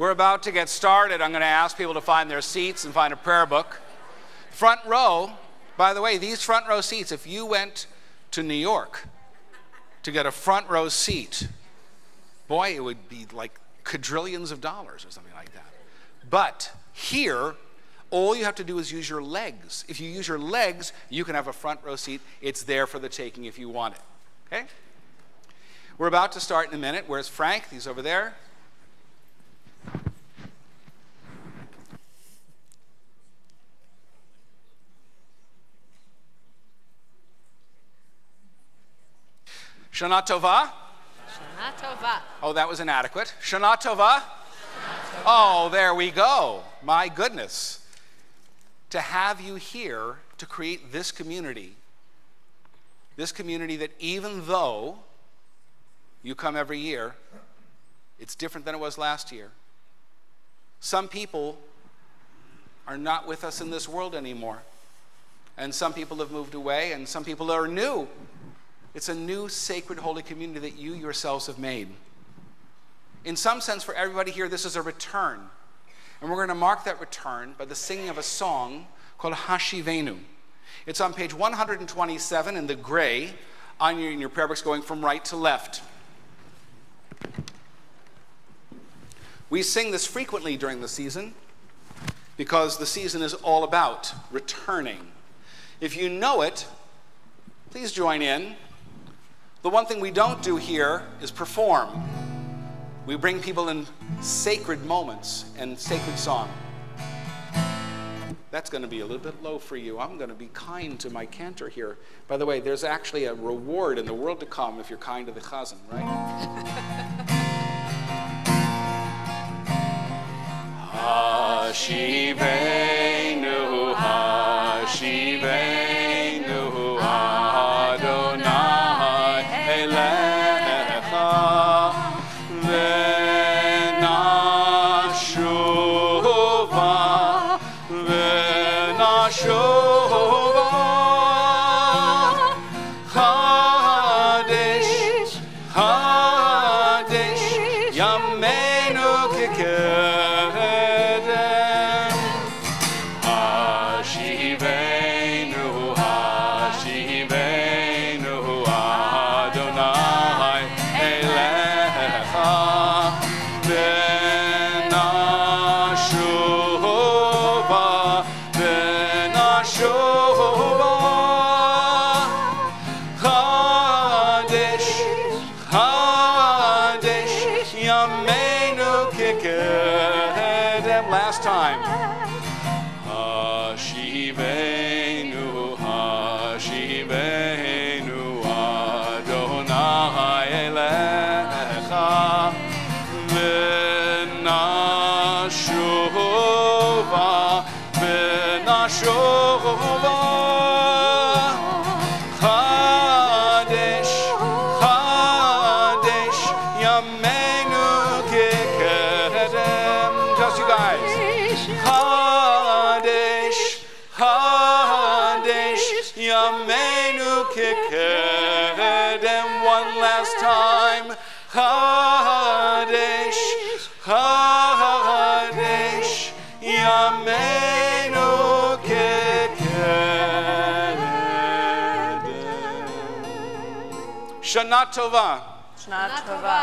We're about to get started. I'm going to ask people to find their seats and find a prayer book. Front row, by the way, these front row seats, if you went to New York to get a front row seat, boy, it would be like quadrillions of dollars or something like that. But here, all you have to do is use your legs. If you use your legs, you can have a front row seat. It's there for the taking if you want it. Okay? We're about to start in a minute. Where's Frank? He's over there. Shana Tova. Shana Tova. Oh, that was inadequate. Shana Tova. Oh, there we go. My goodness. To have you here to create this community that even though you come every year, it's different than it was last year. Some people are not with us in this world anymore. And some people have moved away, and some people are new. It's a new, sacred, holy community that you yourselves have made. In some sense, for everybody here, this is a return. And we're going to mark that return by the singing of a song called Hashivenu. It's on page 127 in the gray in your prayer books going from right to left. We sing this frequently during the season because the season is all about returning. If you know it, please join in. The one thing we don't do here is perform. We bring people in sacred moments and sacred song. That's going to be a little bit low for you. I'm going to be kind to my cantor here. By the way, there's actually a reward in the world to come if you're kind to the chazan, right? Hashivenu, Hashivenu, Adonai Elecha, Venashuva, Venashuva, Chadesh, Chadesh, Yameinu Kekedem, Hashivenu, Hashivenu, Adonai Elecha, Venashuva, Venashuva, Chadesh, Chadesh, Yameinu Kekedem. Last time. Hashivenu, Hashivenu, Adonai Elecha, Venashuva, Venashuva, Chadesh, Chadesh, Yameinu Kekedem. Just you guys. Chadesh, Chadesh, Yameinu Kekedem. One last time. Chadesh, Chadesh, Yameinu Kekedem. Shana Tova. Shana Tova.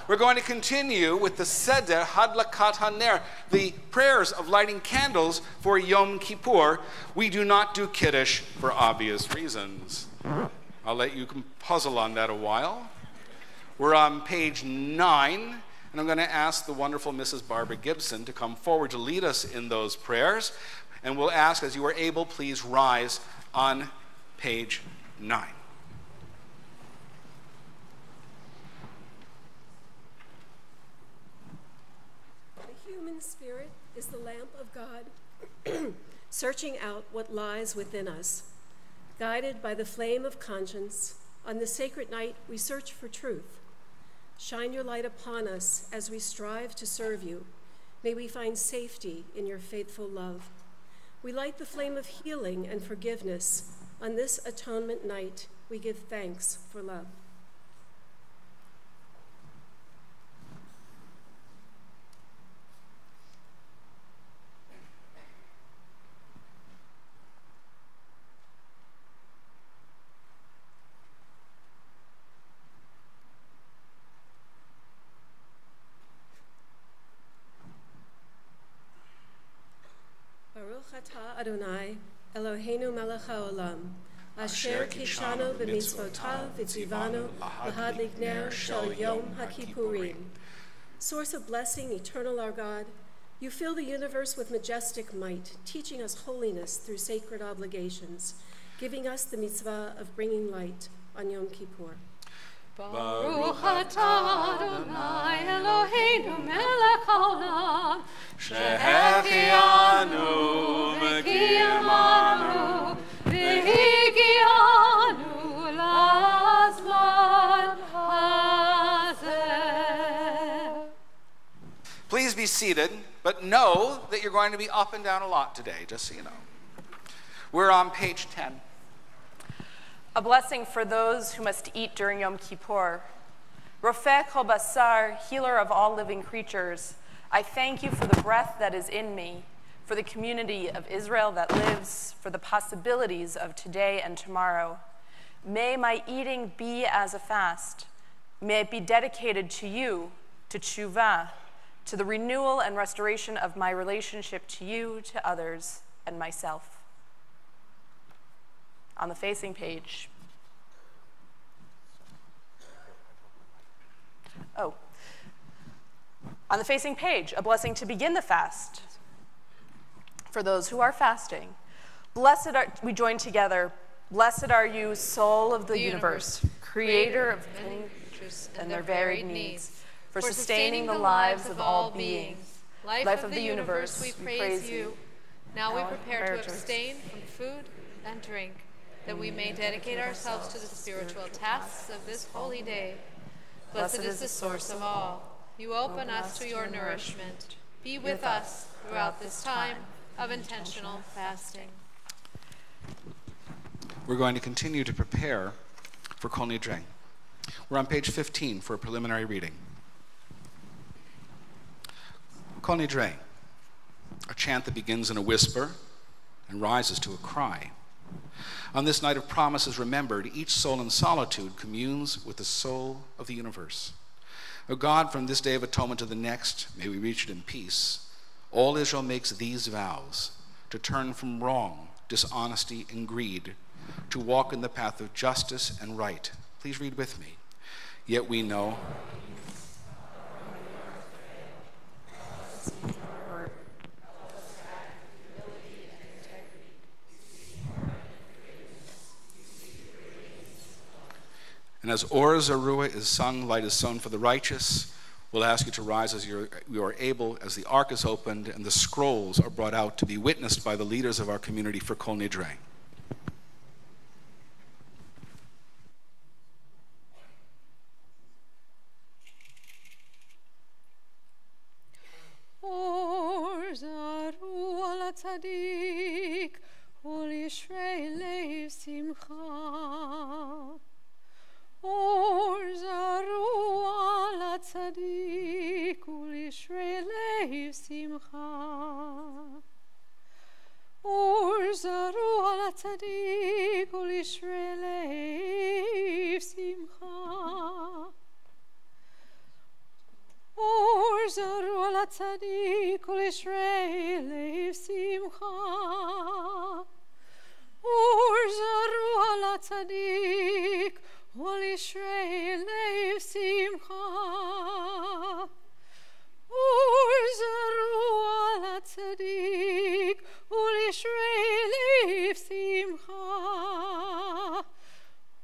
We're going to continue with the Seder Hadlakat HaNer, the prayers of lighting candles for Yom Kippur. We do not do Kiddush for obvious reasons. I'll let you puzzle on that a while. We're on page 9, and I'm going to ask the wonderful Mrs. Barbara Gibson to come forward to lead us in those prayers. And we'll ask, as you are able, please rise on page 9. The human spirit is the lamp of God, searching out what lies within us. Guided by the flame of conscience, on the sacred night we search for truth. Shine your light upon us as we strive to serve you. May we find safety in your faithful love. We light the flame of healing and forgiveness. On this atonement night, we give thanks for love. Adonai, Eloheinu melech haolam, asher kishanu b'mitzvotav v'tzivanu l'hadlik ner shel yom ha'kippurim. Source of blessing, eternal our God, you fill the universe with majestic might, teaching us holiness through sacred obligations, giving us the mitzvah of bringing light on Yom Kippur. Baruch atah Adonai Eloheinu melech haolam, Shehechianu v'kiyamanu v'higianu lazman hazeh. Please be seated, but know that you're going to be up and down a lot today, just so you know. We're on page 10. A blessing for those who must eat during Yom Kippur. Rofeh kol basar, healer of all living creatures, I thank you for the breath that is in me, for the community of Israel that lives, for the possibilities of today and tomorrow. May my eating be as a fast. May it be dedicated to you, to tshuva, to the renewal and restoration of my relationship to you, to others, and myself. On the facing page. On the facing page, a blessing to begin the fast. For those who are fasting, blessed are, we join together, blessed are you, soul of the universe, creator of things and their varied needs, for sustaining the lives of all beings. Life of the universe, we praise you. Now we prepare to abstain from food and drink, that we may dedicate ourselves to the spiritual tasks of this holy day. Blessed is the source of all. You open us to your nourishment. Be with us throughout this time of intentional fasting. We're going to continue to prepare for Kol Nidre. We're on page 15 for a preliminary reading. Kol Nidre, a chant that begins in a whisper and rises to a cry. On this night of promises remembered, each soul in solitude communes with the soul of the universe. O God, from this day of atonement to the next, may we reach it in peace. All Israel makes these vows, to turn from wrong, dishonesty, and greed, to walk in the path of justice and right. Please read with me. Yet we know and as Or Zarua is sung, light is sown for the righteous, we'll ask you to rise as you are able, as the ark is opened and the scrolls are brought out to be witnessed by the leaders of our community for Kol Nidre. Or Zarua Latzadik, Ol Yishrei Leiv Simcha. Or Zarua Latzadik, Ol Yishrei Leiv Simcha. Or Zarua Latzadik, Ol Yishrei Leiv Simcha. Or Zarua Latzadik, Ol Yishrei Leiv Simcha. Or Zarua Latzadik, Ol Yishrei Leiv Simcha. Or Zarua Latzadik, Ol Yishrei Leiv Simcha.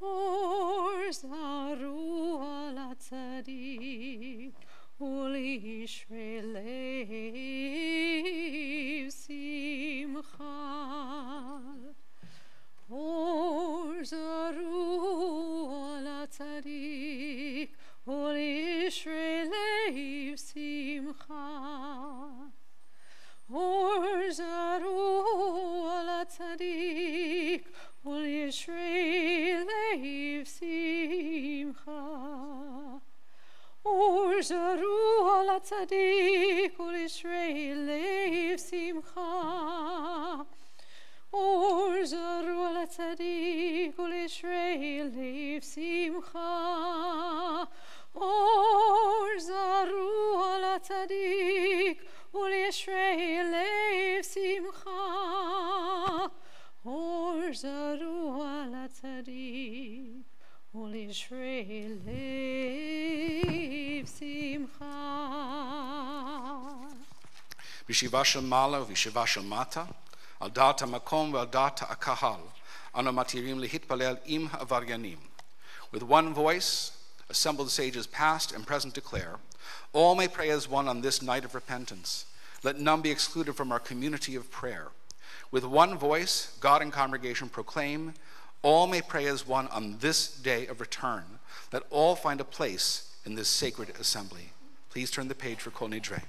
Or Zarua Latzadik, Ol Yishrei Leiv Simcha. Or Zarua Latzadik, Ol Yishrei Leiv Simcha. Or Zarua Latzadik, Ol Yishrei Leiv Simcha. Or Zarua Latzadik, Ol Yishrei Leiv Simcha. Or Zarua Latzadik, Ol Yishrei Leiv Simcha. Or Zarua Latzadik, Ol Yishrei Leiv Simcha. אשרי לב שמחה. בישיבה של מעלה ובישיבה של מטה, על דעת המקום ועל דעת הקהל, אנו מתירים להתפלל עם העבריינים. With one voice, assembled sages past and present declare, all may pray as one on this night of repentance. Let none be excluded from our community of prayer. With one voice, God and congregation proclaim, all may pray as one on this day of return. Let all find a place in this sacred assembly. Please turn the page for Kol Nidre.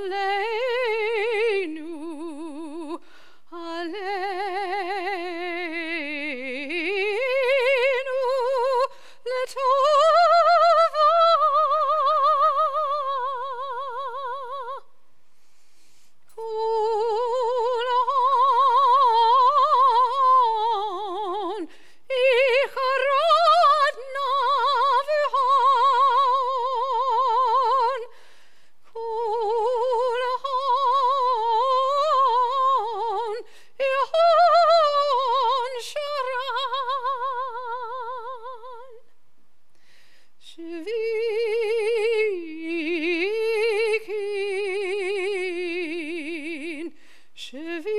Aleinu, Aleinu, letova. Kulon, icharadna v'hon. Kulon, ihon sharan. Shvikin, shvitin,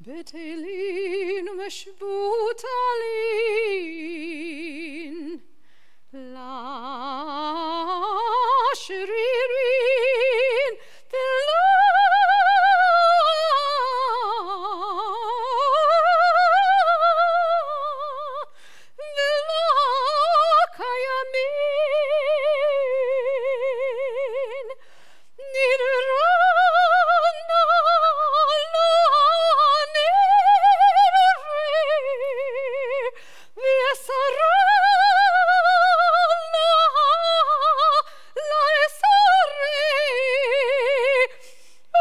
betelin mashbutalin, la shririn, kayamin, nirana la nirri, v'yasarana la esarri,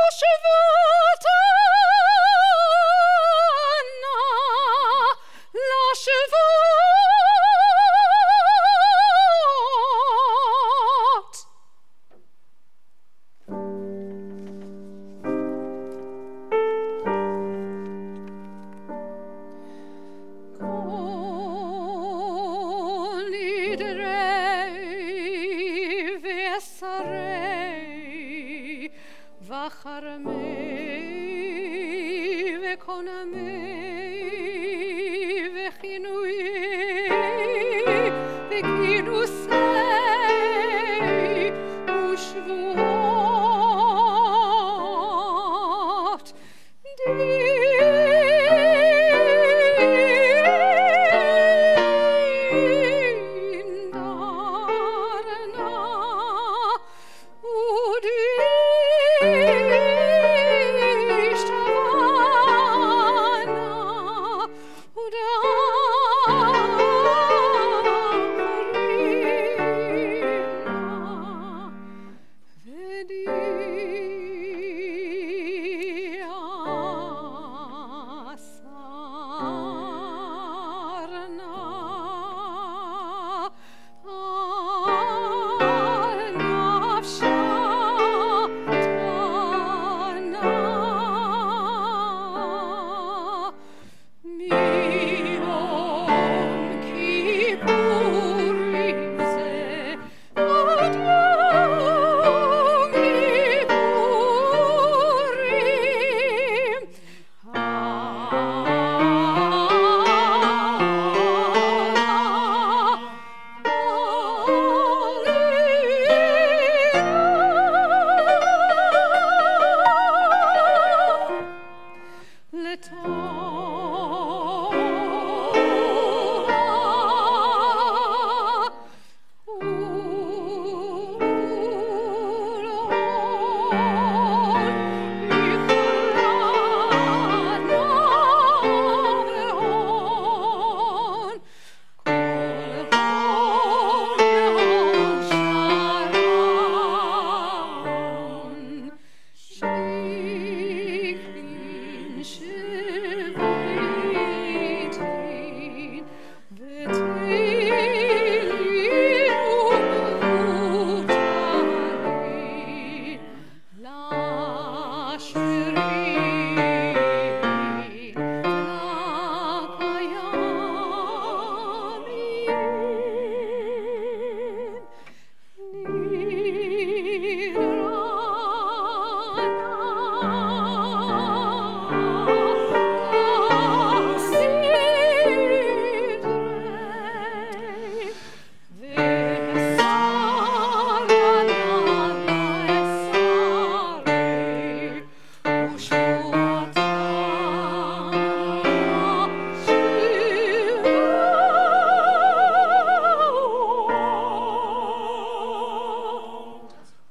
ushvatana la shvat. Kol Nidre v'esarei v'charmei v'konamei v'chinui v'kinusei u'shvuot Udishtavan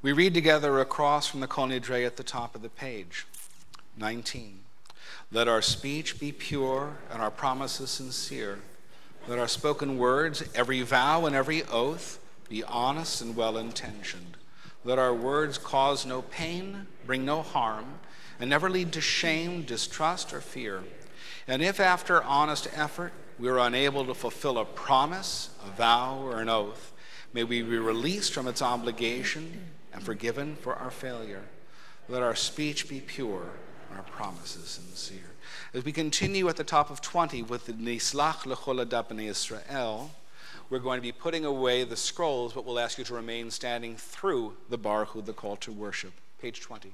We read together across from the Kol Nidre at the top of the page. 19. Let our speech be pure and our promises sincere. Let our spoken words, every vow and every oath, be honest and well-intentioned. Let our words cause no pain, bring no harm, and never lead to shame, distrust, or fear. And if after honest effort we are unable to fulfill a promise, a vow, or an oath, may we be released from its obligation and forgiven for our failure. Let our speech be pure and our promises sincere. As we continue at the top of 20 with the Nislach L'chol Adat B'nai Yisrael, we're going to be putting away the scrolls, but we'll ask you to remain standing through the Baruch Hu, the call to worship. Page 20.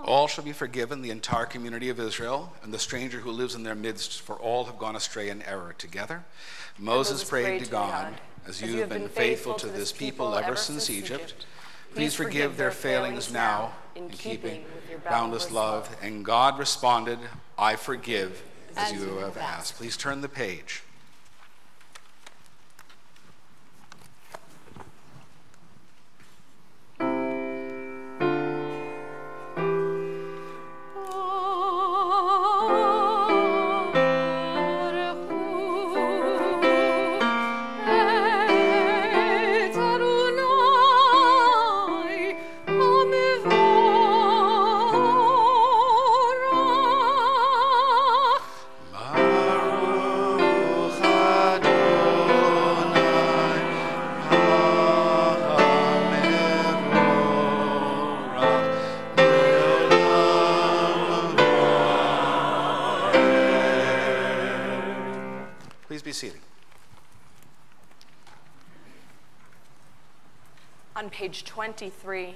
All shall be forgiven, the entire community of Israel, and the stranger who lives in their midst, for all have gone astray in error. Together, Moses prayed to God, as you have been faithful to this people ever since Egypt, please forgive their failings now in keeping with your boundless love. And God responded, I forgive, as you have asked. Please turn the page. On page 23,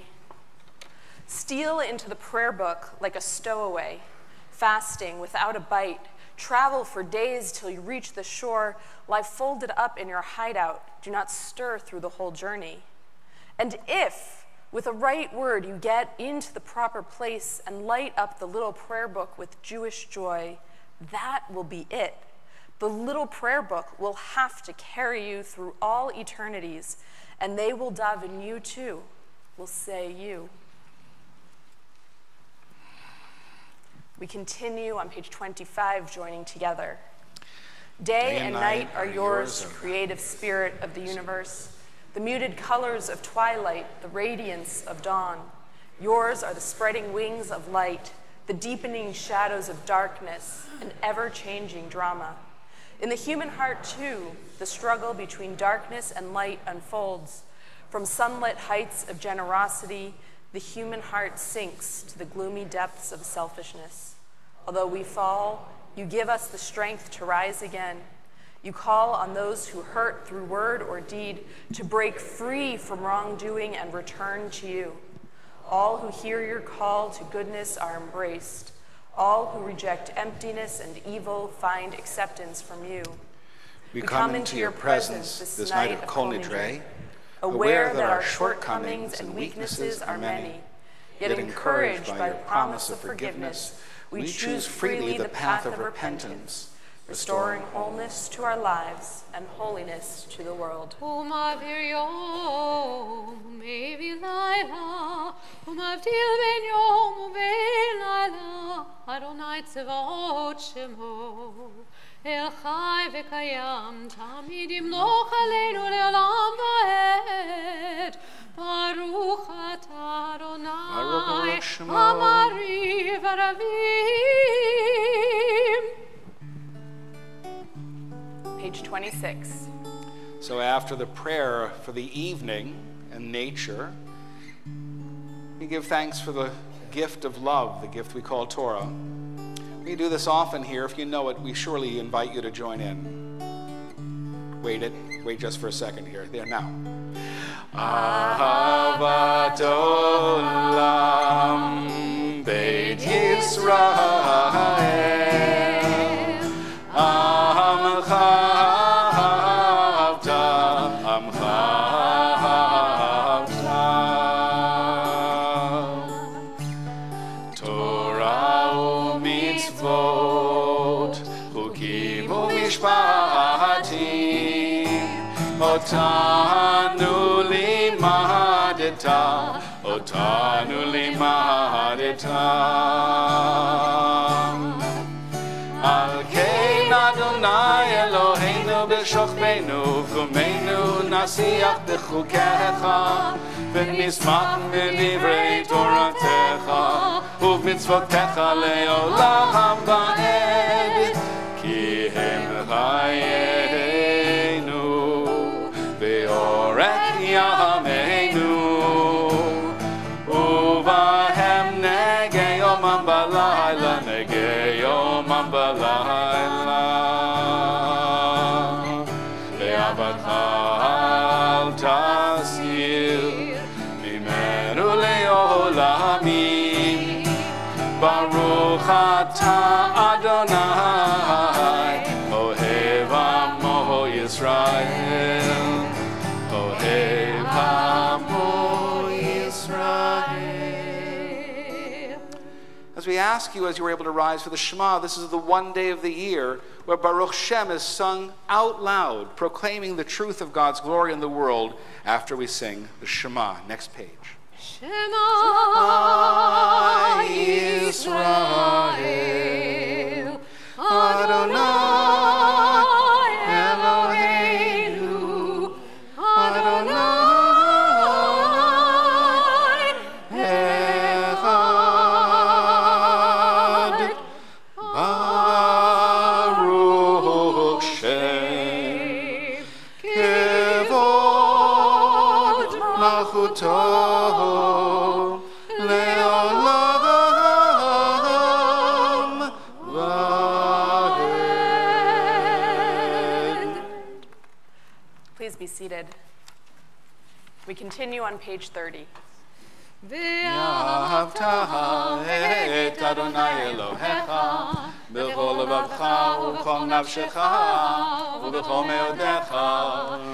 steal into the prayer book like a stowaway, fasting without a bite, travel for days till you reach the shore, lie folded up in your hideout, do not stir through the whole journey. And if, with a right word, you get into the proper place and light up the little prayer book with Jewish joy, that will be it. The little prayer book will have to carry you through all eternities, and they will daven you too, will say you. We continue on page 25, joining together. Day and night are yours, creative spirit of the universe. The muted colors of twilight, the radiance of dawn. Yours are the spreading wings of light, the deepening shadows of darkness, and ever-changing drama. In the human heart, too, the struggle between darkness and light unfolds. From sunlit heights of generosity, the human heart sinks to the gloomy depths of selfishness. Although we fall, you give us the strength to rise again. You call on those who hurt through word or deed to break free from wrongdoing and return to you. All who hear your call to goodness are embraced. All who reject emptiness and evil find acceptance from you. We come into your presence this night of Kol Nidre, aware that our shortcomings and weaknesses are many, yet encouraged by your promise of forgiveness, we choose freely the path of repentance, restoring wholeness to our lives and holiness to the world. ומעביר יום ולילה, ומבדיל בין יום ובין לילה, אדוני צבאות שמו, אל חי וקיים, תמיד ימלוך עלינו לעולם ועד. ברוך אתה אדוני, המעריב הרבים. Page 26. So after the prayer for the evening and nature, we give thanks for the gift of love, the gift we call Torah. We do this often here. If you know it, we surely invite you to join in. Wait just for a second here. There now. Ahavat olam Beit Yisrael Otanu limadeta Al kein Adonai Eloheinu b'shochbeinu V'kumeinu nasiach b'chukecha V'nismach b'divrei Toratecha U'v'mitzvotecha le'olam va'ed Ki hem chayeinu Ve'orech yameinu Uvahem nege yomam balayla Nege yomam balayla Ve'avadcha al tasir Mimenu le'olamim Baruch ata Adonai Ohev amo Yisrael Ohev amo Yisrael. As we ask you, as you were able to rise for the Shema, this is the one day of the year where Baruch Shem is sung out loud, proclaiming the truth of God's glory in the world after we sing the Shema. Next page. Shema Yisrael, Adonai Eloheinu, Adonai Echad, Baruch Shem, Kevod Malchuto. Please be seated. We continue on page 30. ואהבת את אדוני אלוהיך בכל לבבך ובכל נפשך ובכל מאודיך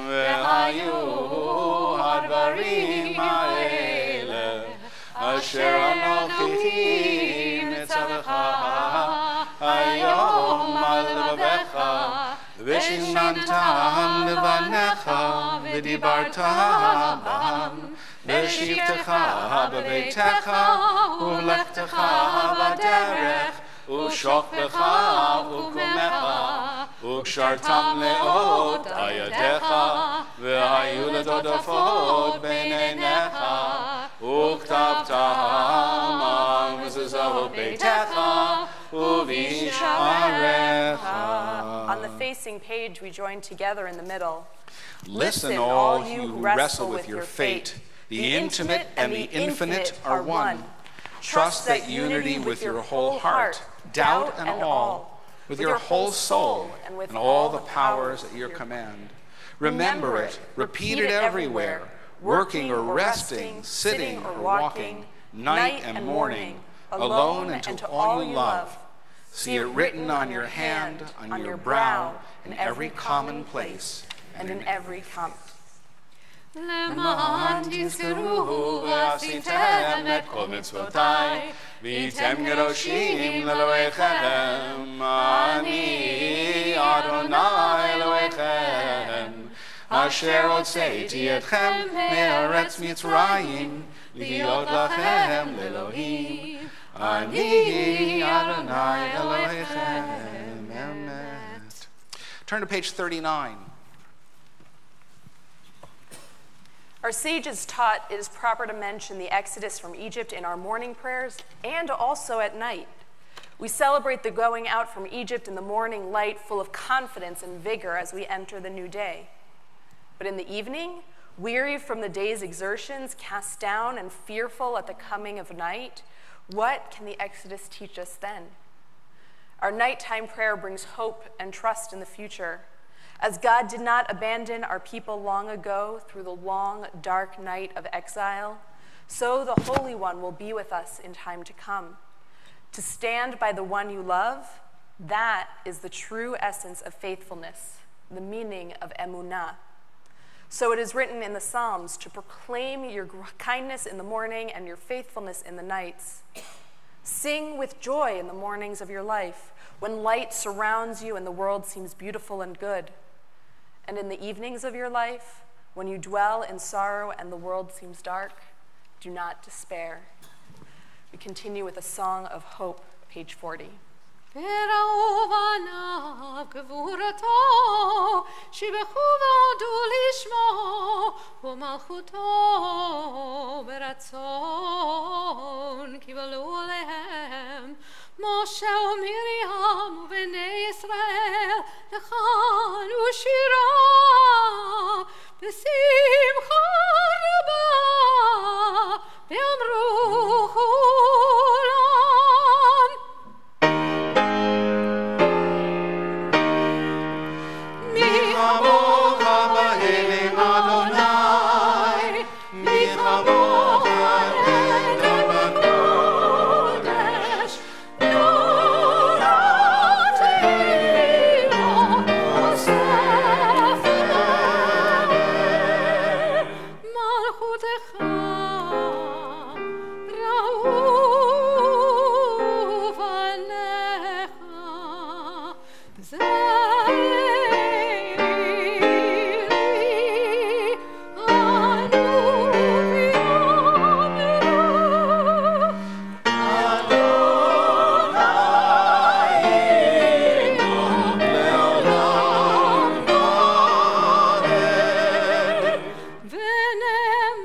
והיו הדברים האלה אשר אנוכי מצווך היום על לבבך ושיננתם לבניך ודיברת בם בשבתך בביתך ובלכתך בדרך ושוכבך וקומך וקשרתם לאות ידיך והיו לדודפות בין עיניך וכתבתם על מזוזות ביתך ובשעריך. On the facing page, we join together in the middle. Listen, all you who wrestle with your fate. The intimate and the infinite are one. Trust that unity with your whole heart, doubt and all. with your whole soul and all the powers at your command. Remember it, repeat it everywhere, working or resting, sitting or walking, night and morning, alone and to all you love. See it written on your hand, on your brow, in every common place, and in every hump. למען תזכרו ועשיתם את כל מצוותיי, והייתם קדושים לאלוהיכם, אני אדוני אלוהיכם, אשר הוצאתי אתכם מארץ מצרים, להיות לכם לאלוהים, אני אדוני אלוהיכם. Amen. Turn to page 39. Our sages taught it is proper to mention the exodus from Egypt in our morning prayers and also at night. We celebrate the going out from Egypt in the morning light, full of confidence and vigor as we enter the new day. But in the evening, weary from the day's exertions, cast down and fearful at the coming of night, what can the exodus teach us then? Our nighttime prayer brings hope and trust in the future. As God did not abandon our people long ago through the long, dark night of exile, so the Holy One will be with us in time to come. To stand by the one you love, that is the true essence of faithfulness, the meaning of emunah. So it is written in the Psalms to proclaim your kindness in the morning and your faithfulness in the nights. Sing with joy in the mornings of your life, when light surrounds you and the world seems beautiful and good. And in the evenings of your life, when you dwell in sorrow and the world seems dark, do not despair. We continue with a song of hope, page 40. ברעובניו גבורתו, שיבחו והודו לשמו, ומלכותו ברצון קיבלו עליהם. משה ומרים ובני ישראל, לחנו שירה, בשמחה רבה, ואמרו כולם. מי כמוך באלים אדוני, מי כמוך אלוהינו בקודש, נורתנו וספר מלכותך ראו בניך זעירי אנו ויאמרו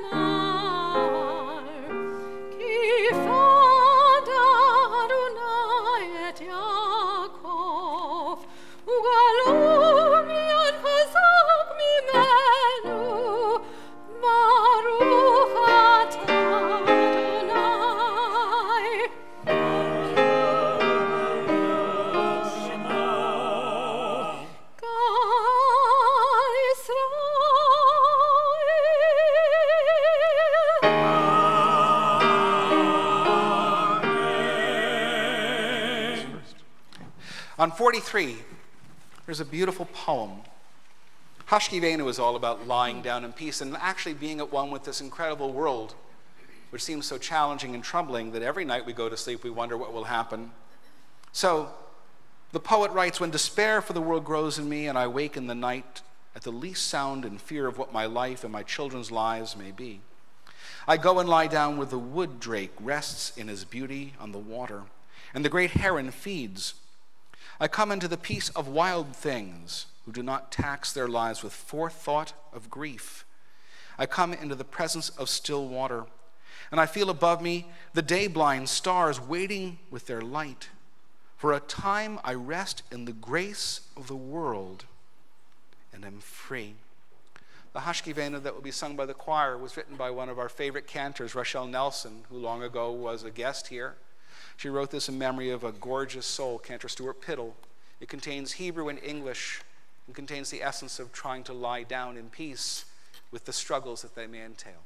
ונאמר כי פדה אדוני את יעקב וגלום יד חזק ממנו ברוך אתה אדוני גל ישראל. On 43, there's a beautiful poem. Hashkivenu is all about lying down in peace and actually being at one with this incredible world, which seems so challenging and troubling that every night we go to sleep, we wonder what will happen. So, the poet writes, when despair for the world grows in me and I wake in the night at the least sound and fear of what my life and my children's lives may be, I go and lie down where the wood drake rests in his beauty on the water, and the great heron feeds. I come into the peace of wild things who do not tax their lives with forethought of grief. I come into the presence of still water, and I feel above me the day-blind stars waiting with their light. For a time I rest in the grace of the world and am free. The Hashkivenu that will be sung by the choir was written by one of our favorite cantors, Rochelle Nelson, who long ago was a guest here. She wrote this in memory of a gorgeous soul, Cantor Stuart Piddle, It contains Hebrew and English, and contains the essence of trying to lie down in peace with the struggles that they may entail.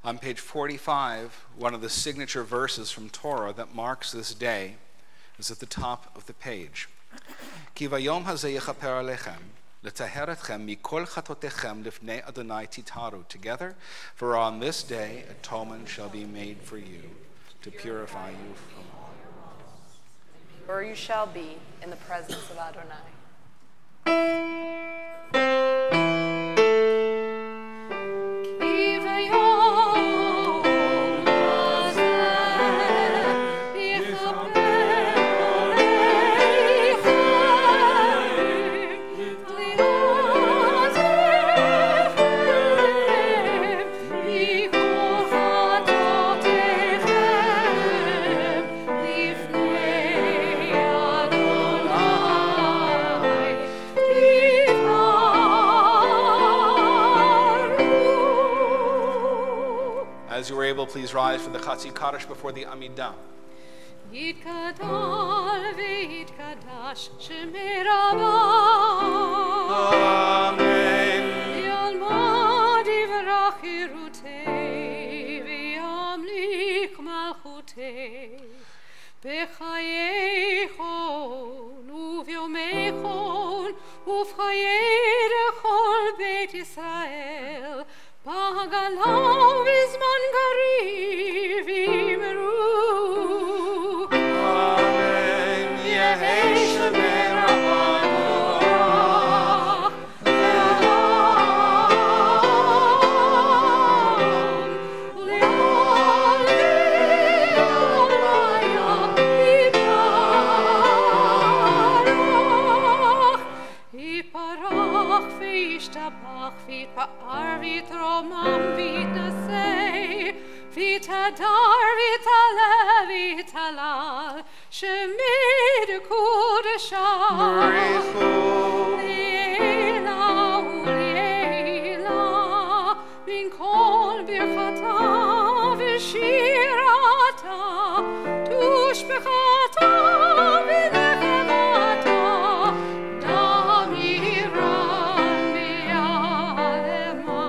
On page 45, one of the signature verses from Torah that marks this day is at the top of the page. Ki vayom hazeh yechaper alechem, letaher etchem mikol chatotechem lifnei Adonai titaru. Together, for on this day atonement shall be made for you, to purify you from all your wrongs. Pure you shall be in the presence of Adonai. As you are able, please rise for the Chatzi Kaddish before the Amidah. Yitkadal v'yitkadash shemei Rabba. Amen. Yalma divrach hirutei v'yamlik malchutei b'chayeichon uvyomeichon ufchayei rechol Beit Yisrael b'hagalau v'zman gariv imru. Amen. Yehei shemei Rabbanu. Vita dar, vita le, vita la, shemid kudashah. Liela, uliela, min kol birchata, v'shirata, tushbechata, v'nechemata, damira mi'alema.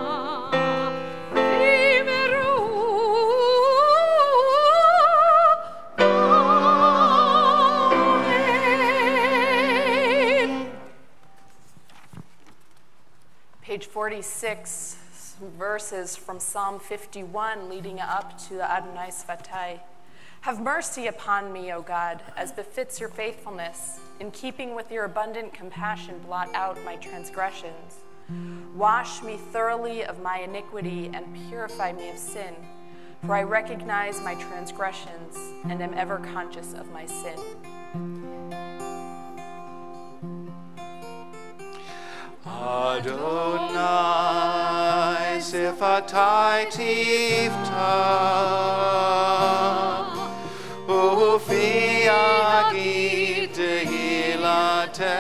Page 46, verses from Psalm 51 leading up to the Adonai Svatai. Have mercy upon me, O God, as befits your faithfulness. In keeping with your abundant compassion, blot out my transgressions. Wash me thoroughly of my iniquity and purify me of sin, for I recognize my transgressions and am ever conscious of my sin. Adonai sifatai tifta ufi agid tehilatecha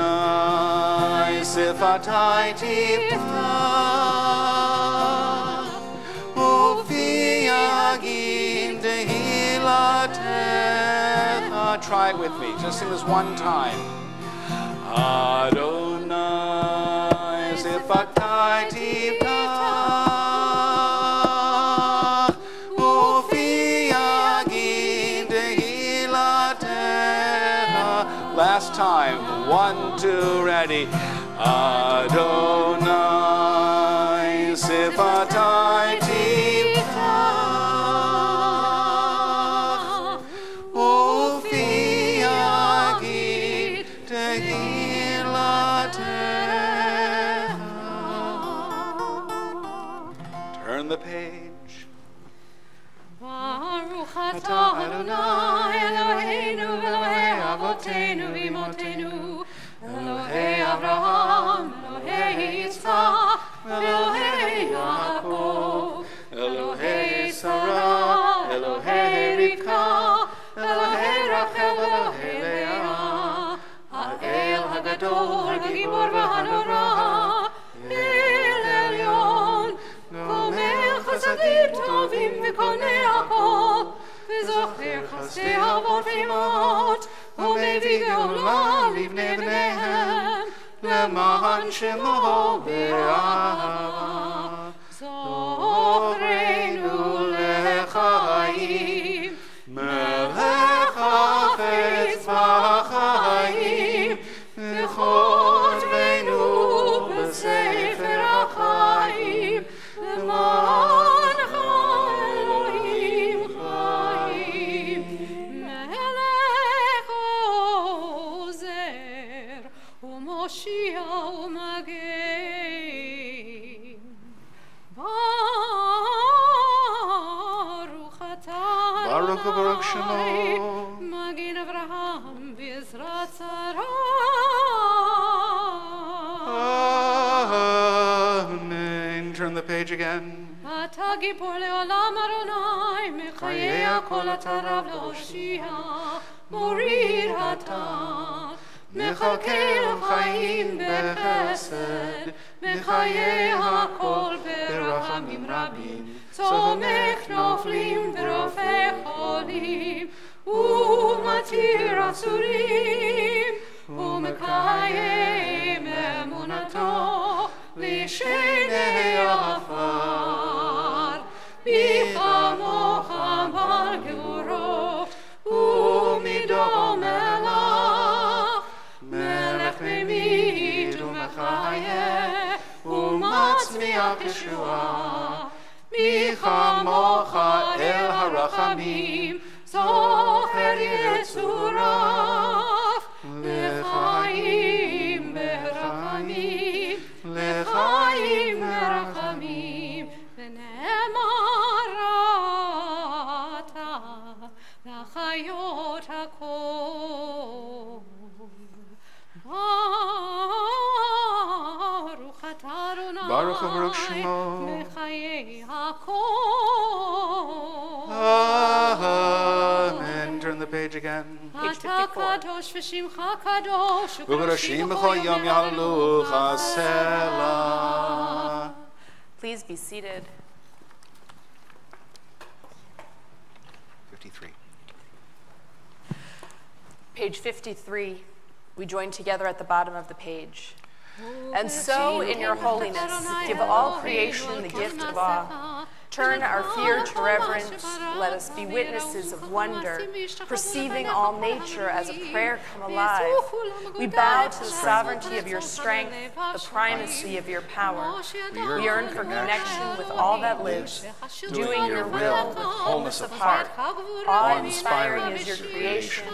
Adonai sifatai tifta ufi agid tehilatecha. Try it with me. Just sing this one time. Adonai sifatai tifta ufi agid tehilatecha. Last time. 1, 2, ready. Adonai sifatai tifta Turn the page. Baruch atah Adonai Eloheinu Elohei Avotenu v'imotenu Elohei Avraham Elohei Yitzchak Elohei Yaakov Elohei Sarah Elohei Rivka Elohei Rachel Elohei Leah Ha'el Hagadol Hagibor v'hanora El Elyon Gomel Chasadim Tovim v'konei Hakol v'zocher chasdei avot v'imot ומביא גאולה לבני בניהם למען שמו באהבה זוכרנו לחיים מלך חפץ בחיים וכותבנו בספר החיים למענך אלוהים חיים מלך עוזר ומושיע ומגן ברוך אתה Baruch Baruch Shemo מגן אברהם בעזרת שרה Amen. Turn the page again. אתה גיבור לעולם אדוני, מחיי הכל אתה רב להושיע, מוריד אתה, מחכה לחיים בחסד, מחיי הכל ברחמים רבים, צומח נופלים ורופא חולים, ומתיר אסורים, ומקיים אמונתו, לשני עפר, בכמוך מר גבורות, ומידו מלך, מלך ממית ומחיה, ומצמיח ישועה, בכמוך אל הרחמים, זוכר יצורף, לחיים ברחמים, לחיים ברחמים, ונאמר אתה לחיות הכל. Baruch Shemo. בחיי הכל. Amen. Turn the page again. Page אתה 54. קדוש ושמך קדוש, וקדושים בכל יום יהללוך סלע. Please be seated. 53. Page 53. We join together at the bottom of the page. And so, in your holiness, give all creation the gift of awe. Turn our fear to reverence. Let us be witnesses of wonder, perceiving all nature as a prayer come alive. We bow to the sovereignty of your strength, the primacy of your power. We yearn for connection with all that lives, doing your will with wholeness of heart. Awe-inspiring is your creation,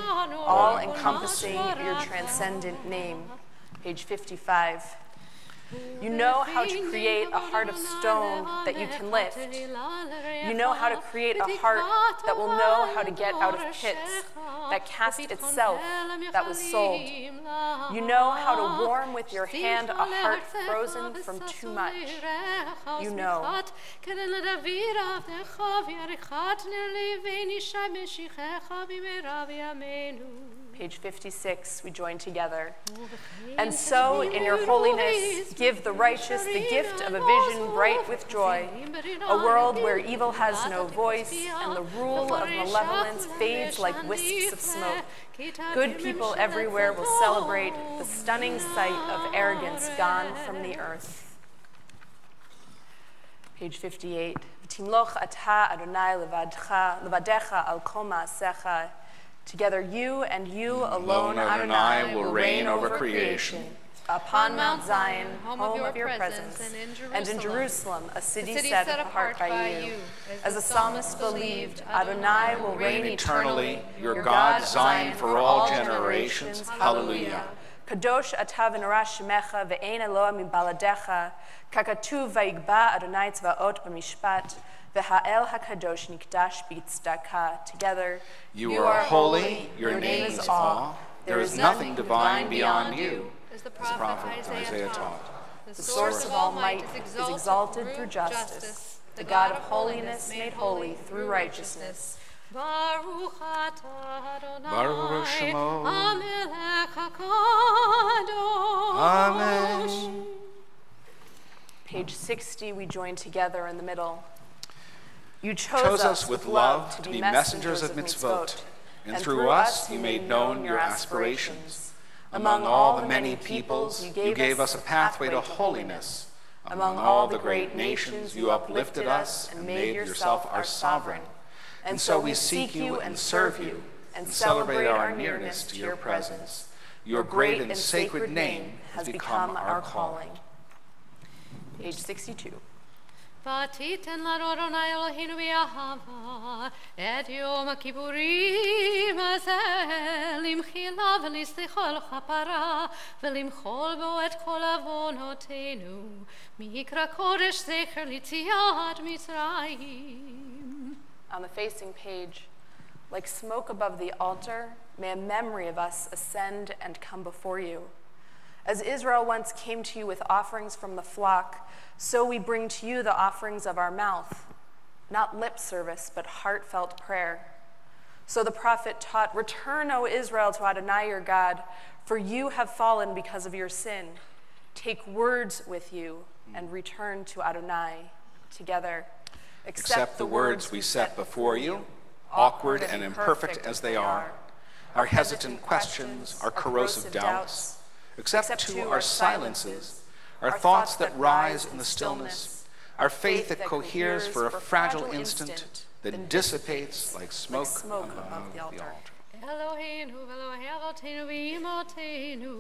all-encompassing your transcendent name. Page 55. You know how to create a heart of stone that you can lift. You know how to create a heart that will know how to get out of pits, that cast itself, that was sold. You know how to warm with your hand a heart frozen from too much. You know. Page 56, we join together. And so, in your holiness, give the righteous the gift of a vision bright with joy, a world where evil has no voice and the rule of malevolence fades like wisps of smoke. Good people everywhere will celebrate the stunning sight of arrogance gone from the earth. Page 58. V'timloch ata Adonai levadecha al kol ma'asecha. Together you and you alone, Adonai, will reign over creation. Upon Mount Zion, home of your presence, and in Jerusalem, a city set apart by you. As the psalmist believed, Adonai will reign eternally, your God Zion for all generations. Hallelujah. Kadosh ata v'nora shemecha ve'ein Eloah mibaladecha, kakatuv vayigba Adonai tzvaot b'mishpat, v'ha'el hakadosh nikdash b'tzdaka. Together, You are holy, your name is awe. There is nothing divine beyond you. As the As the prophet prophet Isaiah taught. The source of all might is exalted through justice, the God of holiness made holy through righteousness. Baruch atah Adonai, Baruch Shemo. Hamelech HaKadosh. Amen. Page 60, we join together in the middle. You chose us with love to be messengers of mitzvot, and through us you made known your aspirations. Among all the many peoples, you gave us a pathway to holiness. Among all the great nations, you uplifted us and made yourself our sovereign. And so we seek you and serve you, and celebrate our nearness to your presence. Your great and sacred name has become our calling. Page 62. ותיתן לנו אדוני אלוהינו באהבה את יום הכיפורים הזה למחילה ולסליחה ולכפרה ולמחול בו את כל עוונותינו מקרא קודש זכר ליציאת מצרים. On the facing page, like smoke above the altar, may a memory of us ascend and come before you. As Israel once came to you with offerings from the flock, so we bring to you the offerings of our mouth, not lip service, but heartfelt prayer. So the prophet taught, "Return, O Israel, to Adonai your God, for you have fallen because of your sin. Take words with you and return to Adonai." Together, Accept the words we set before you, awkward and imperfect as they are, our hesitant questions, our corrosive doubts. Accept, too, our silences, our thoughts that rise in the stillness, our faith that coheres for a fragile instant, then dissipates like smoke above the altar. Eloheinu Elohei Avotenu v'Imotenu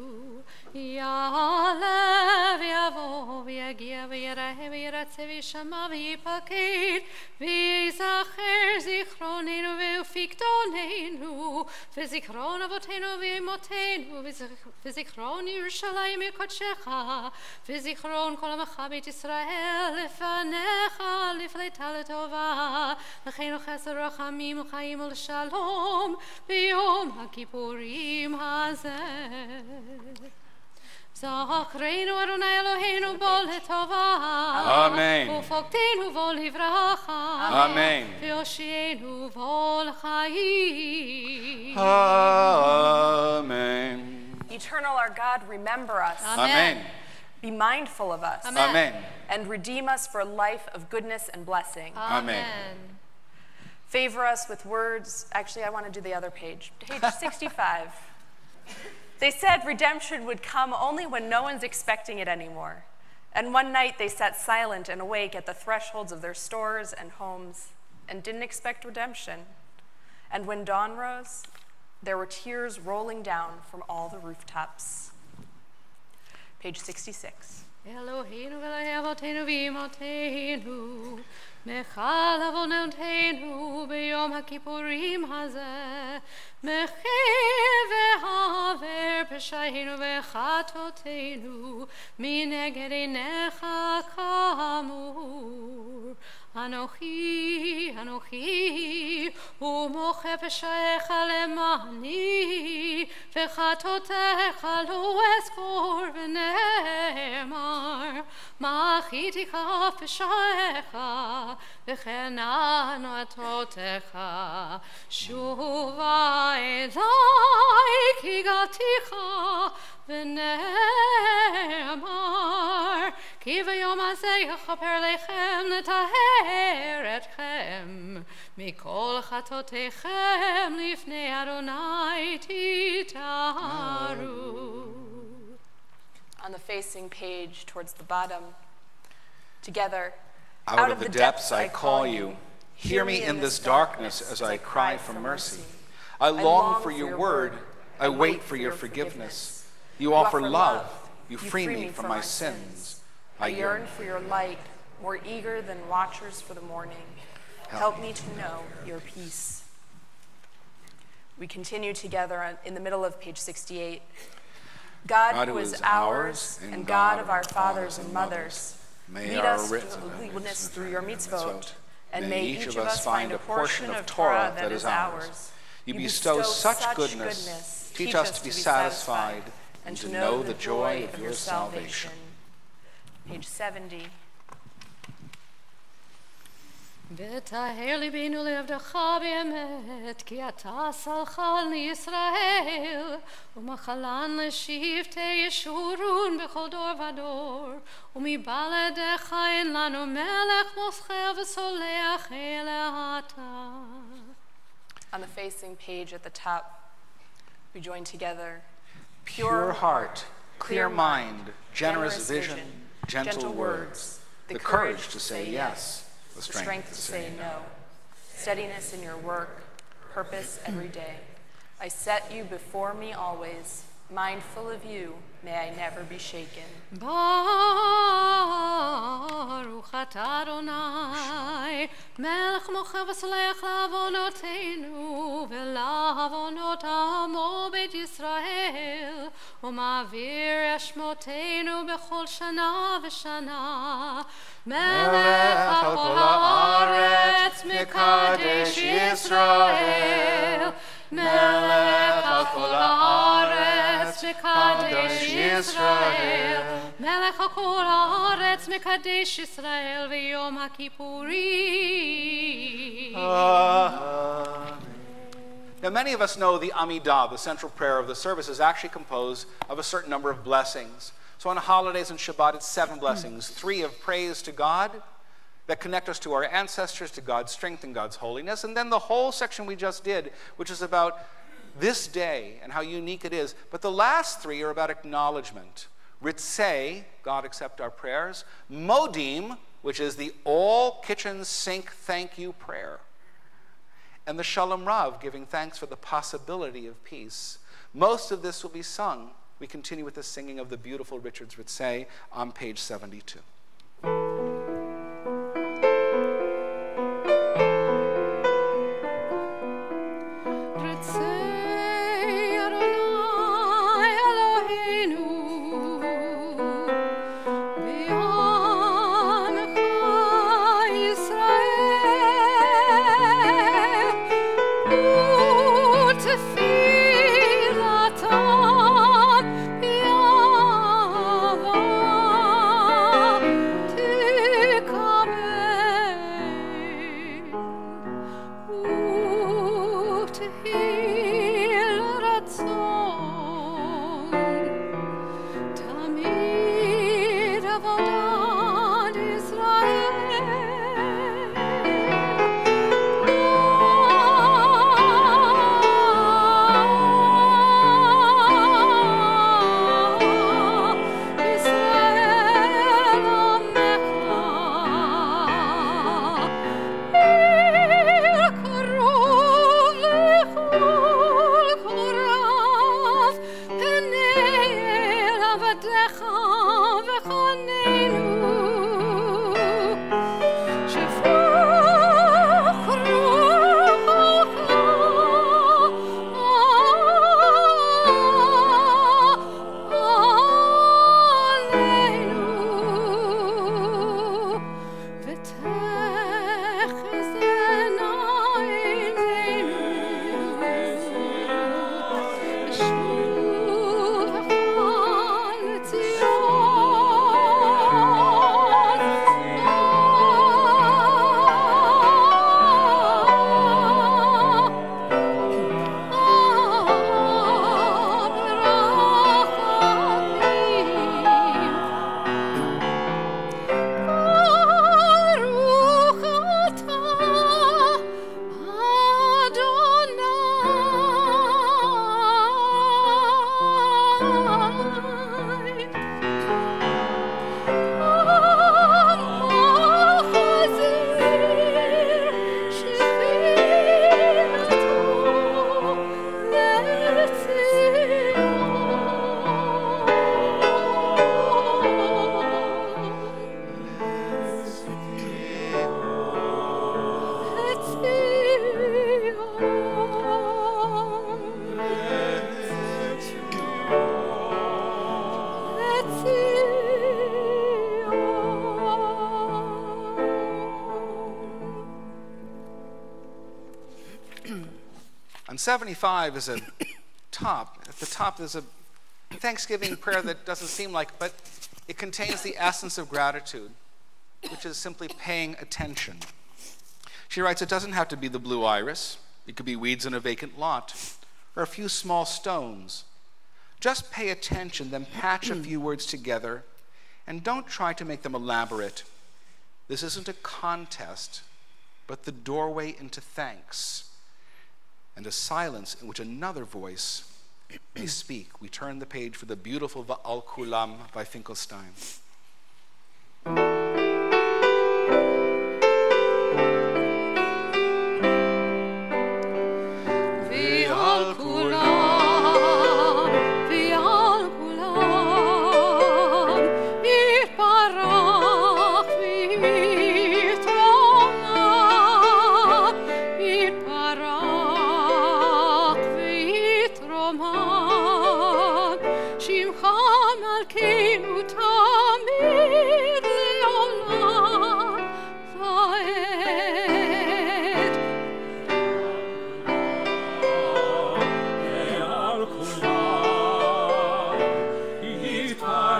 Ya'aleh v'yavo v'yagia v'yireh v'yiratze v'yishama v'yipaked v'yizacher zichronenu v'ufiktonenu v'zichron Avotenu v'Imotenu v'zichron Yerushalayim Yekodshecha v'zichron kol amcha beit Yisrael lefanecha lifleita letova l'cheinu chesed rachamim l'chaim u'l'shalom ביום הכיפורים הזה. זכרנו אדוני אלוהינו בו לטובה. אמן. ופוקדנו בו לברכה. Amen. והושיענו בו לחיים. Amen. Eternal our God, remember us. Amen. Be mindful of us. Amen. And redeem us for a life of goodness and blessing. Amen. Favor us with words. Actually, I want to do the other page. Page 65. They said redemption would come only when no one's expecting it anymore. And one night they sat silent and awake at the thresholds of their stores and homes and didn't expect redemption. And when dawn rose, there were tears rolling down from all the rooftops. Page 66. Eloheinu v'Elokei avotenu v'imotenu mechal avonotenu b'yom ha'kippurim hazeh mechil v'haver p'shayenu v'chatotenu mineged einecha kamur Anochi, Anochi, umoche p'shayecha lemani, v'chatotecha lo eskor v'ne'emar, ma'achiticha p'shayecha, v'chen anototecha, shuva elai ki gaticha v'ne'emar, ki v'yom hazeh yechaper lechem letaher etchem, mikol chatotechem lifnei Adonai titaru. On the facing page towards the bottom, together. Out of the depths I call you. Hear me in this darkness as I cry for mercy. I long for your word. I wait for your forgiveness. You offer love. You free me from my sins. I yearn for your light, more eager than watchers for the morning. Help me to know your peace. We continue together in the middle of page 68. God who is ours and God of our fathers and mothers, lead us to goodness through your mitzvot, and may each of us find a portion of Torah that is ours. You bestow such goodness, teach us to be satisfied, and to know the joy of your salvation. Page 70. ותהר ליבנו לעבדך באמת, כי אתה סלחן לישראל, ומחלן לשבטי ישורון בכל דור ודור, ומבלעדיך אין לנו מלך מוסחר וסולח אלא אתה. On the facing page at the top, we join together. Pure heart, clear mind, generous vision, gentle words, the courage to say yes, the strength to say no, steadiness in your work, purpose every day. I set you before me always, mindful of you, may I never be shaken. Baruch atah Adonai, melech mocher v'solech la'avonotenu ve'la'avonot amo beit Yisrael, u'ma'avir eshmotenu b'chol shana v'shana. Melech ha'kol ha'aretz mekadesh Yisrael, melech ha'kol ha'aretz mekadesh Yisrael, melech ha'kol ha'aretz mekadesh Yisrael v'yom ha'kippurim. Now, many of us know the Amidah, the central prayer of the service, is actually composed of a certain number of blessings. So on holidays and Shabbat, it's 7 blessings, 3 of praise to God that connect us to our ancestors, to God's strength and God's holiness, and then the whole section we just did, which is about this day and how unique it is. But the last 3 are about acknowledgement. Ritzei, God accept our prayers. Modim, which is the all kitchen sink thank you prayer. And the Shalom Rav, giving thanks for the possibility of peace. Most of this will be sung. We continue with the singing of the beautiful Richard's Ritzei on page 72. Tefilatan avodat Israel. On 75 is a top. At the top there's a Thanksgiving prayer that doesn't seem like, but it contains the essence of gratitude, which is simply paying attention. She writes, it doesn't have to be the blue iris. It could be weeds in a vacant lot, or a few small stones. Just pay attention, then patch a few words together, and don't try to make them elaborate. This isn't a contest, but the doorway into thanks, and a silence in which another voice may speak. We turn the page for the beautiful Va'al Kulam by Finkelstein. V'al kulam, v'al kulam, yitbarach v'yitromah, yitbarach v'yitromah, shimcha malkeinu tamid le'olam va'ed. Amen.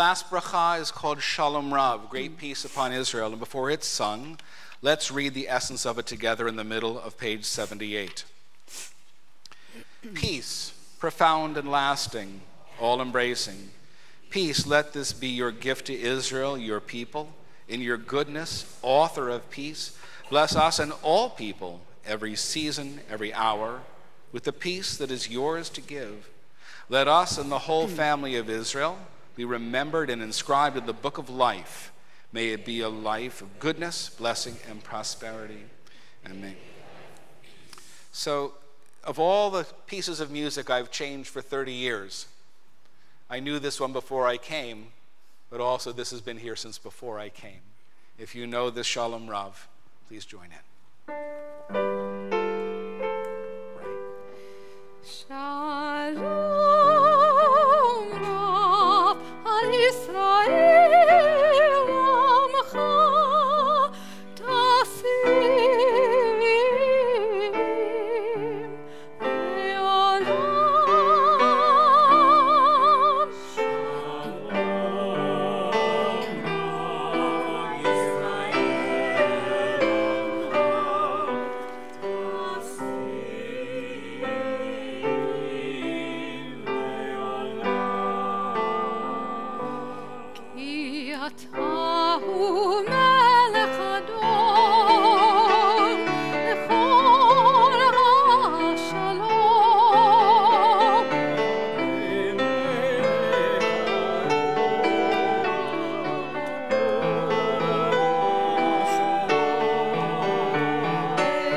last bracha is called Shalom Rav, great peace upon Israel. And before it's sung, let's read the essence of it together in the middle of page 78. Peace, profound and lasting, all-embracing. Peace, let this be your gift to Israel, your people. In your goodness, author of peace, bless us and all people, every season, every hour, with the peace that is yours to give. Let us and the whole family of Israel be remembered and inscribed in the book of life. May it be a life of goodness, blessing, and prosperity. Amen. So, of all the pieces of music I've changed for 30 years, I knew this one before I came, but also this has been here since before I came. If you know this Shalom Rav, please join in. Shalom Rav al Yisrael Amcha Tasim Le'olam. Ki atahu melech adon lechol ha'shalom.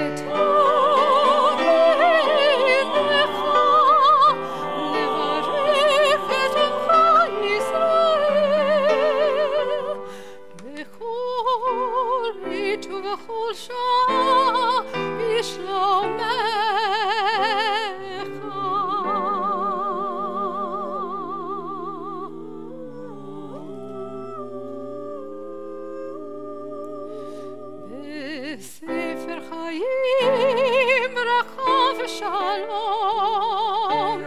Etorein lecha levarech et amcha Yisrael bechol rit ubechol shah bishlomecha. בספר חיים ברכה ושלום.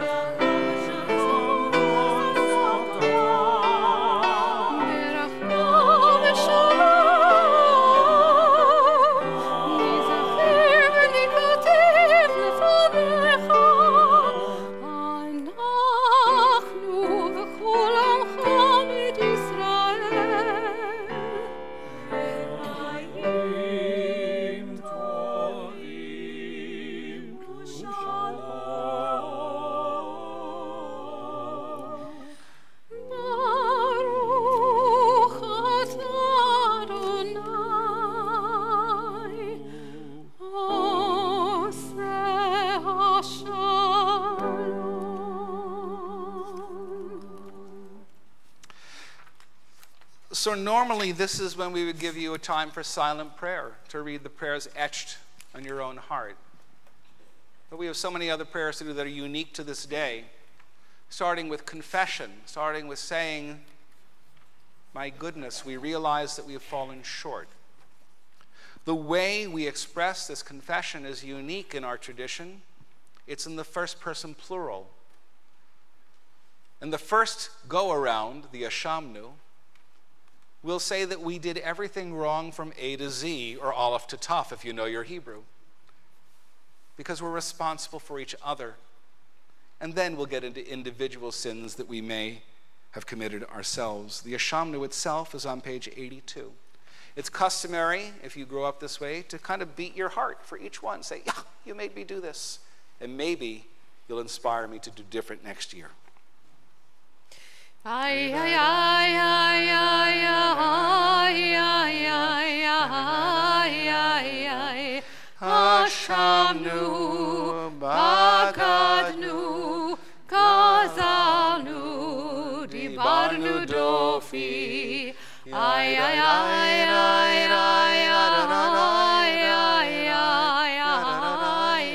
ברכה ושלום. ניזכר וניכתב לפניך. אנחנו וכל עמך בית ישראל. חיים טובים ושלום. ברוך אתה אדוני עושה השלום. So normally this is when we would give you a time for silent prayer, to read the prayers etched on your own heart. But we have so many other prayers to do that are unique to this day, starting with confession, starting with saying, my goodness, we realize that we have fallen short. The way we express this confession is unique in our tradition. It's in the first person plural. In the first go-around, the Ashamnu, we'll say that we did everything wrong from A to Z, or Aleph to Taf, if you know your Hebrew, because we're responsible for each other. And then we'll get into individual sins that we may have committed ourselves. The Ashamnu itself is on page 82. It's customary, if you grow up this way, to kind of beat your heart for each one. Say, yeah, you made me do this. And maybe you'll inspire me to do different next year. Ay, ay, ay, ay, ay, ay, ay, ay, ay, ay, Ashamnu, Bagadnu, Gazalnu, Dibarnu Dofi. Ay, ay, ay, ay, ay, ay, ay,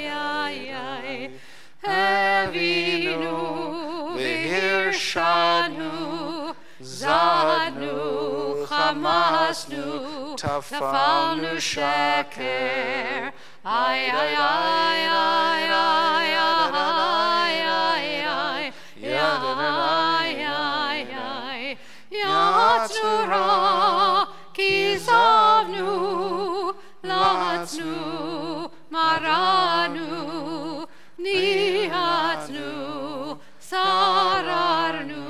ay, ay, Evinu, Vihirshanu, Zadnu, Hamasnu, Tafalnu Sheker. Ay, ay, ay, ay, ay, ay, ay, ay, ay, ay, ay, Maranu, Nihatnu, Sararnu,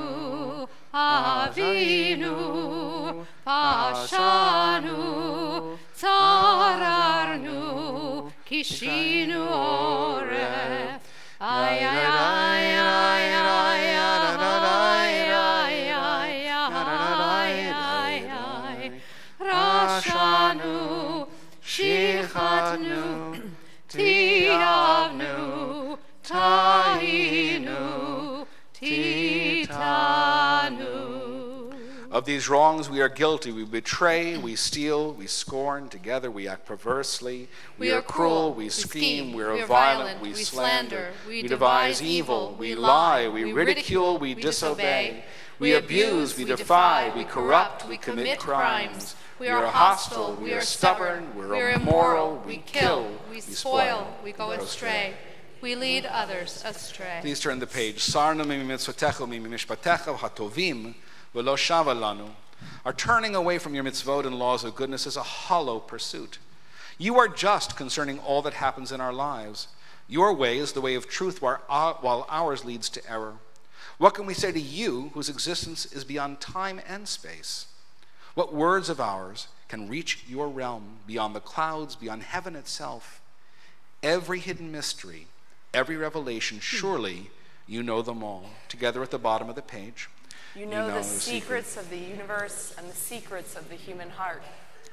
Avinu, Pashanu, Sararnu, Kishinu Oref, ay, ay, ay, ay, ay, Rashanu, Shichatnu, Tiavnu, Tahinu, Titanu. Of these wrongs we are guilty. We betray, we steal, we scorn. Together we act perversely. We are cruel, we scheme, we are violent, we slander. We devise evil, we lie, we ridicule, we disobey. We abuse, we defy, we corrupt, we commit crimes. We are hostile, we are stubborn, we are immoral, we kill, we spoil, we go astray. We lead others astray. Please turn the page. Sarnu mimitzvotecha mimishpatecha hatovim v'lo shava lanu. Our turning away from your mitzvot and laws of goodness is a hollow pursuit. You are just concerning all that happens in our lives. Your way is the way of truth, while ours leads to error. What can we say to you whose existence is beyond time and space? What words of ours can reach your realm beyond the clouds, beyond heaven itself? Every hidden mystery, every revelation, surely you know them all. Together at the bottom of the page. You know the secrets of the universe and the secrets of the human heart.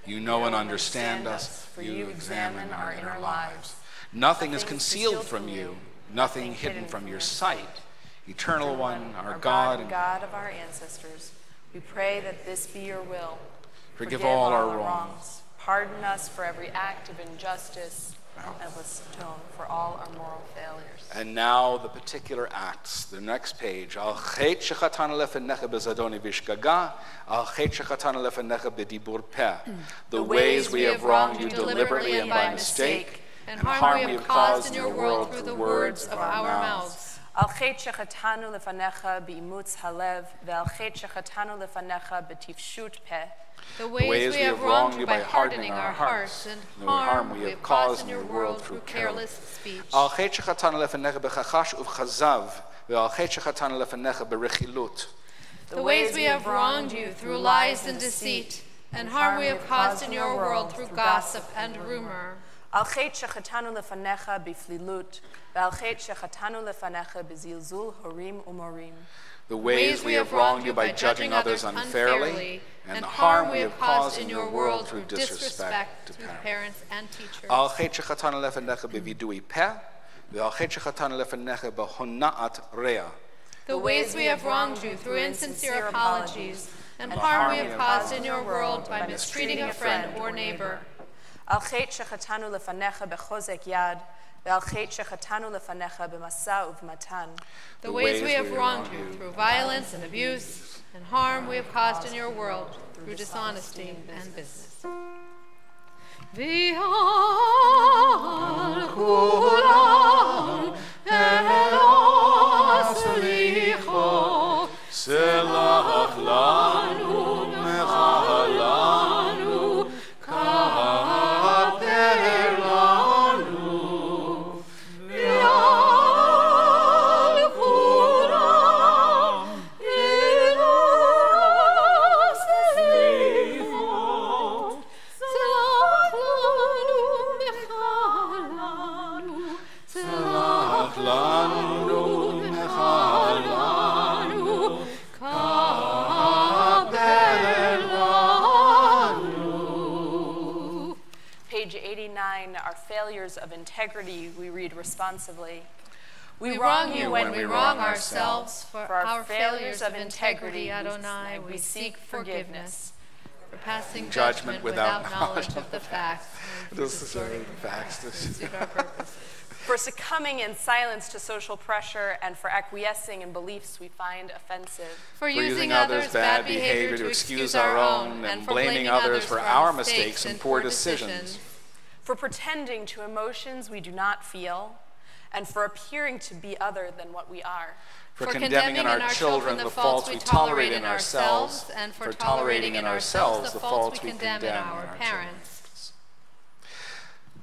You know and understand us, for you examine our inner lives. Nothing is concealed from you, nothing hidden from your sight. Eternal One, our God and God of our ancestors, we pray that this be your will. Forgive all our wrongs. Pardon us for every act of injustice, and atone for all our moral failures. And now the particular acts. The next page. Al chet shechatana lefenecha bezadoni vishgaga, al chet shechatana lefenecha bedibur peh. The ways we have wronged you deliberately and by mistake, and harm we have caused in your world through the words of our mouths. Al chet shechatanu lefanecha beimutz halev, ve'al chet shechatanu lefanecha betifshut peh. The ways we have wronged you by hardening our hearts, and harm we have caused in your world through careless speech. Al chet shechatanu lefanecha bechachash uvchazav, ve'al chet shechatanu lefanecha berichilut. The ways we have wronged you through lies and deceit, and harm we have caused in your world through gossip and rumor. Al chet shechatanu lefanecha biflilut, ve'al chet shechatanu lefanecha bezilzul horim umorim. The ways we have wronged you by judging others unfairly, and the harm we have caused in your world through disrespect to parents and teachers. Al chet shechatanu lefanecha bevidui peh, ve'al chet shechatanu lefanecha behona'at rea. The ways we have wronged you through insincere apologies, and harm we have caused in your world by mistreating a friend or neighbor. Al chet shechatanu lefanecha bechozek yad, ve'al chet shechatanu lefanecha b'masa uv'matan. The ways we have wronged you through violence and abuse, and harm we have caused in your world through dishonesty and business. V'al kulam eloslicho, selach lanu mechalanu, kaper lanu. Page 89, our failures of integrity, we read responsively. We wrong you when we wrong ourselves. For our failures of integrity, Adonai, we seek forgiveness. For passing judgment without knowledge of the facts. This is facts. Suit our purposes. For succumbing in silence to social pressure and for acquiescing in beliefs we find offensive. For using others' bad behavior to excuse our own, and for blaming others for our mistakes and poor decisions. For pretending to emotions we do not feel, and for appearing to be other than what we are. For condemning in our children the faults we tolerate in ourselves, and for tolerating in ourselves the faults we condemn in our parents.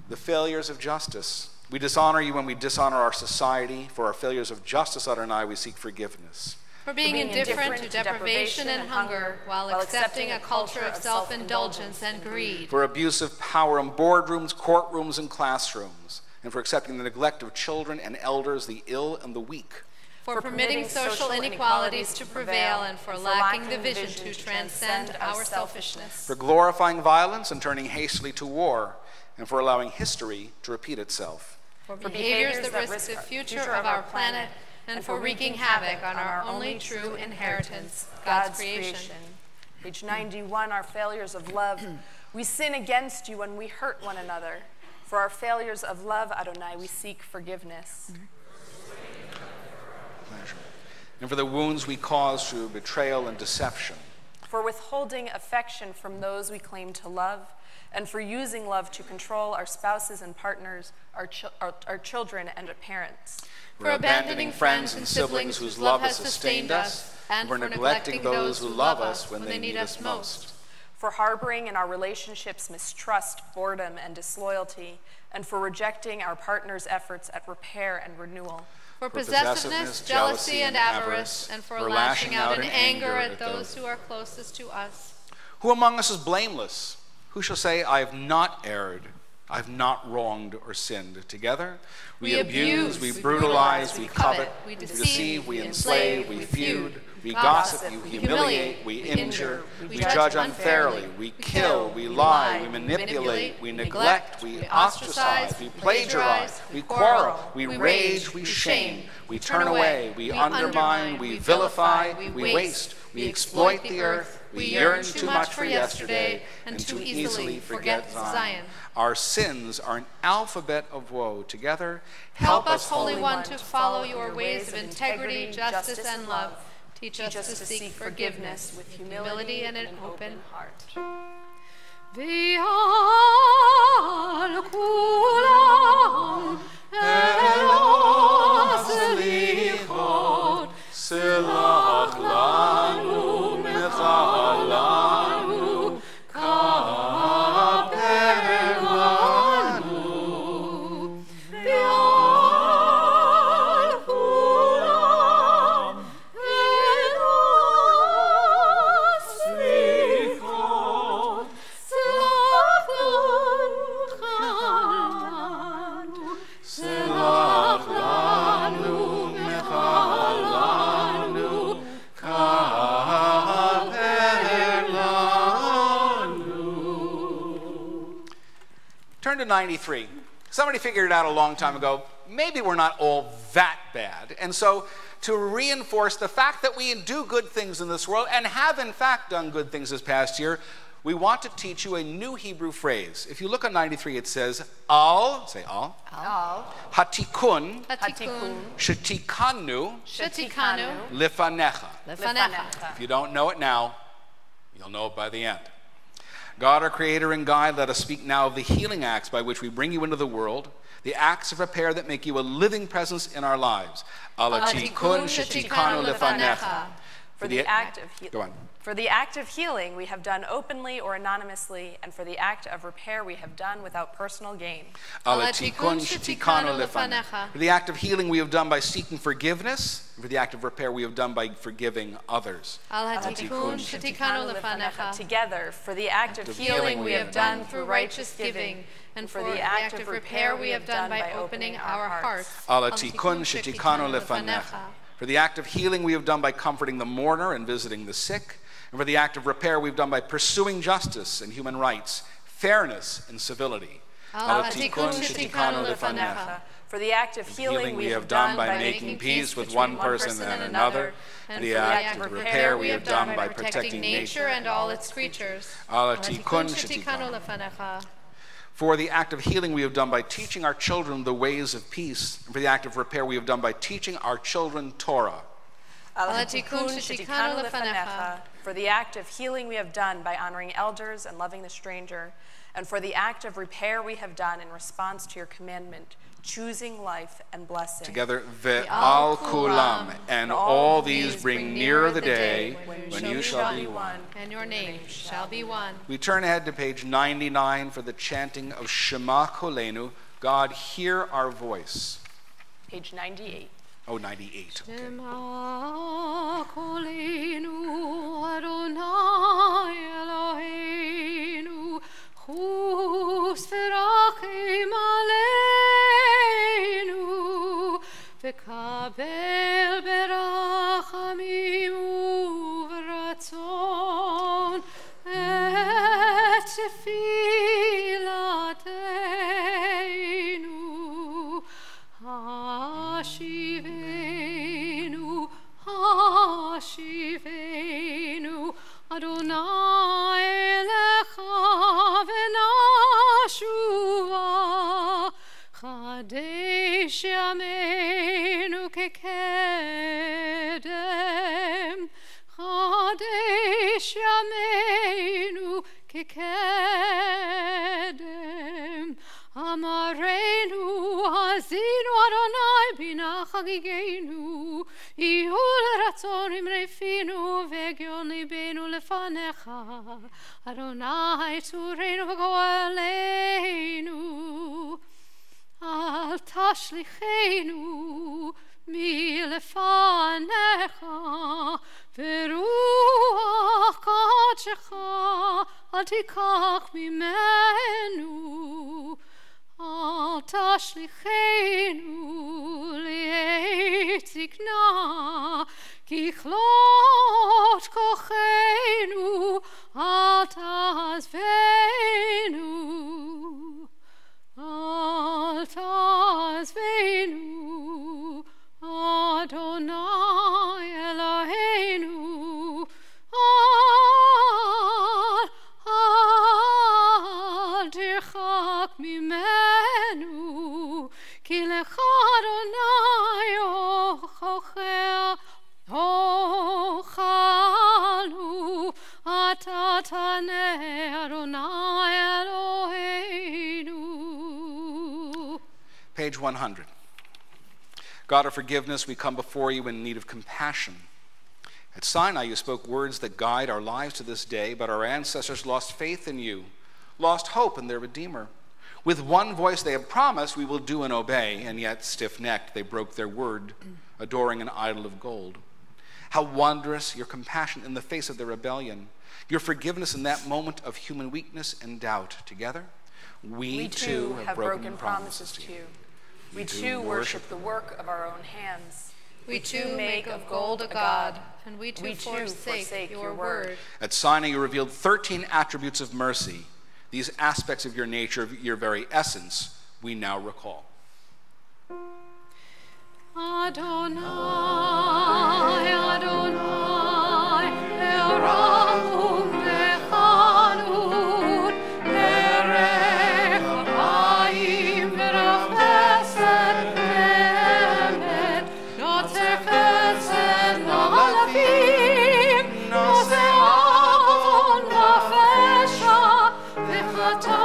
the failures of justice. We dishonor you when we dishonor our society. For our failures of justice, Adonai, we seek forgiveness. For being indifferent to deprivation and hunger, while accepting a culture of self-indulgence and greed. For abuse of power in boardrooms, courtrooms, and classrooms. And for accepting the neglect of children and elders, the ill and the weak. For permitting social inequalities to prevail and for lacking the vision to transcend our selfishness. For glorifying violence and turning hastily to war. And for allowing history to repeat itself. For behaviors that risk the future of our planet, and for wreaking havoc on our only true inheritance, God's creation. Page 91, our failures of love. We sin against you when we hurt one another. For our failures of love, Adonai, we seek forgiveness. And for the wounds we cause through betrayal and deception. For withholding affection from those we claim to love, and for using love to control our spouses and partners, our children and our parents. For abandoning friends and siblings whose love has sustained us, and for neglecting those who love us when they need us most. For harboring in our relationships mistrust, boredom, and disloyalty, and for rejecting our partner's efforts at repair and renewal. For possessiveness, jealousy, and avarice, and for lashing out in anger at those who are closest to us. Who among us is blameless? Who shall say, I have not erred, I have not wronged or sinned? Together, we abuse, we brutalize, we covet, we deceive, we enslave, we feud, we gossip, we humiliate, we injure, we judge unfairly, we kill, we lie, we manipulate, we neglect, we ostracize, we plagiarize, we quarrel, we rage, we shame, we turn away, we undermine, we vilify, we waste, we exploit the earth, we yearn too much for yesterday and too easily forget Zion. Our sins are an alphabet of woe. Together, help us, Holy One, to follow your ways of integrity, justice, and love. Teach us to seek forgiveness with humility and an open heart. V'al kulam elos lichot selach lanu mechalanu kaper lanu v'al kulam elos lichot selach lanu selach lanu mechalanu Turn to 93. Somebody figured it out a long time ago. Maybe we're not all that bad. And so to reinforce the fact that we do good things in this world and have in fact done good things this past year, we want to teach you a new Hebrew phrase. If you look on 93, it says, Al, say Al. Al. Hatikun. Hatikun. Shetikanu. Shetikanu. Lifanecha. Lefanecha. If you don't know it now, you'll know it by the end. God, our creator and guide, let us speak now of the healing acts by which we bring you into the world, the acts of repair that make you a living presence in our lives. Alatikun shetikanu lefanecha. For the act of healing. Go on. For the act of healing we have done openly or anonymously, and for the act of repair we have done without personal gain. Alatikun shetikanu lefanecha. For the act of healing we have done by seeking forgiveness, and for the act of repair we have done by forgiving others. Alatikun shetikanu lefanecha. Together, for the act of healing we have done through righteous giving, and for the act of repair we have done by opening our hearts. Alatikun shetikanu lefanecha. For the act of healing we have done by comforting the mourner and visiting the sick. And for the act of repair we've done by pursuing justice and human rights, fairness and civility. Alatikun shetikanu lefanecha. For the act of healing we have done by making peace with one person and another. And for the act of repair we have done by protecting nature and all its creatures. Alatikun shetikanu lefanecha. For the act of healing we have done by teaching our children the ways of peace. And for the act of repair we have done by teaching our children Torah. Alatikun shetikanu lefanecha. For the act of healing we have done by honoring elders and loving the stranger. and for the act of repair we have done in response to your commandment, choosing life and blessing. Together, ve'al kulam, and all these bring nearer the day when you shall be one. And your name shall be one. We turn ahead to page 99 for the chanting of Shema Kolenu, God, hear our voice. Page 98. Oh, 98. Okay. Shema Kolenu Adonai Eloheinu Chus v'rachim aleinu v'kabel berachamim uv'ratzon et tefilateinu Hashivenu Adonai elecha v'nashuva Chadesh yameinu kekedem Chadesh yameinu kekedem Amarenu hazinu Adonai bina chagigenu Ihu l'ratzon imrefinu ve'gion libenu lefanecha Adonai tzurenu v'goaleinu Al tashlichenu milefanecha Veruach kadshecha al tikach mimenu Al tashlichenu li'et zikna kichlot kochenu al tazvenu al tazvenu Adonai Eloheinu al tirchak mimenu ki lecha Adonai ochalnu atatane Adonai Eloheinu. Page 100. God of forgiveness, we come before you in need of compassion. At Sinai, you spoke words that guide our lives to this day, but our ancestors lost faith in you, lost hope in their Redeemer. With one voice they have promised, we will do and obey, and yet stiff-necked they broke their word, adoring an idol of gold. How wondrous your compassion in the face of their rebellion, your forgiveness in that moment of human weakness and doubt. Together, we too have broken promises to you. We too worship the work of our own hands. We too make of gold a god, and we too forsake your word. At Sinai, you revealed 13 attributes of mercy. These aspects of your nature, your very essence, we now recall. Adonai, Adonai, Erachum v'chanun, Erech ha'chaim v'rach chesed v'emet, Notzer chesed na'alafim, Noser avon v'fesha, v'chata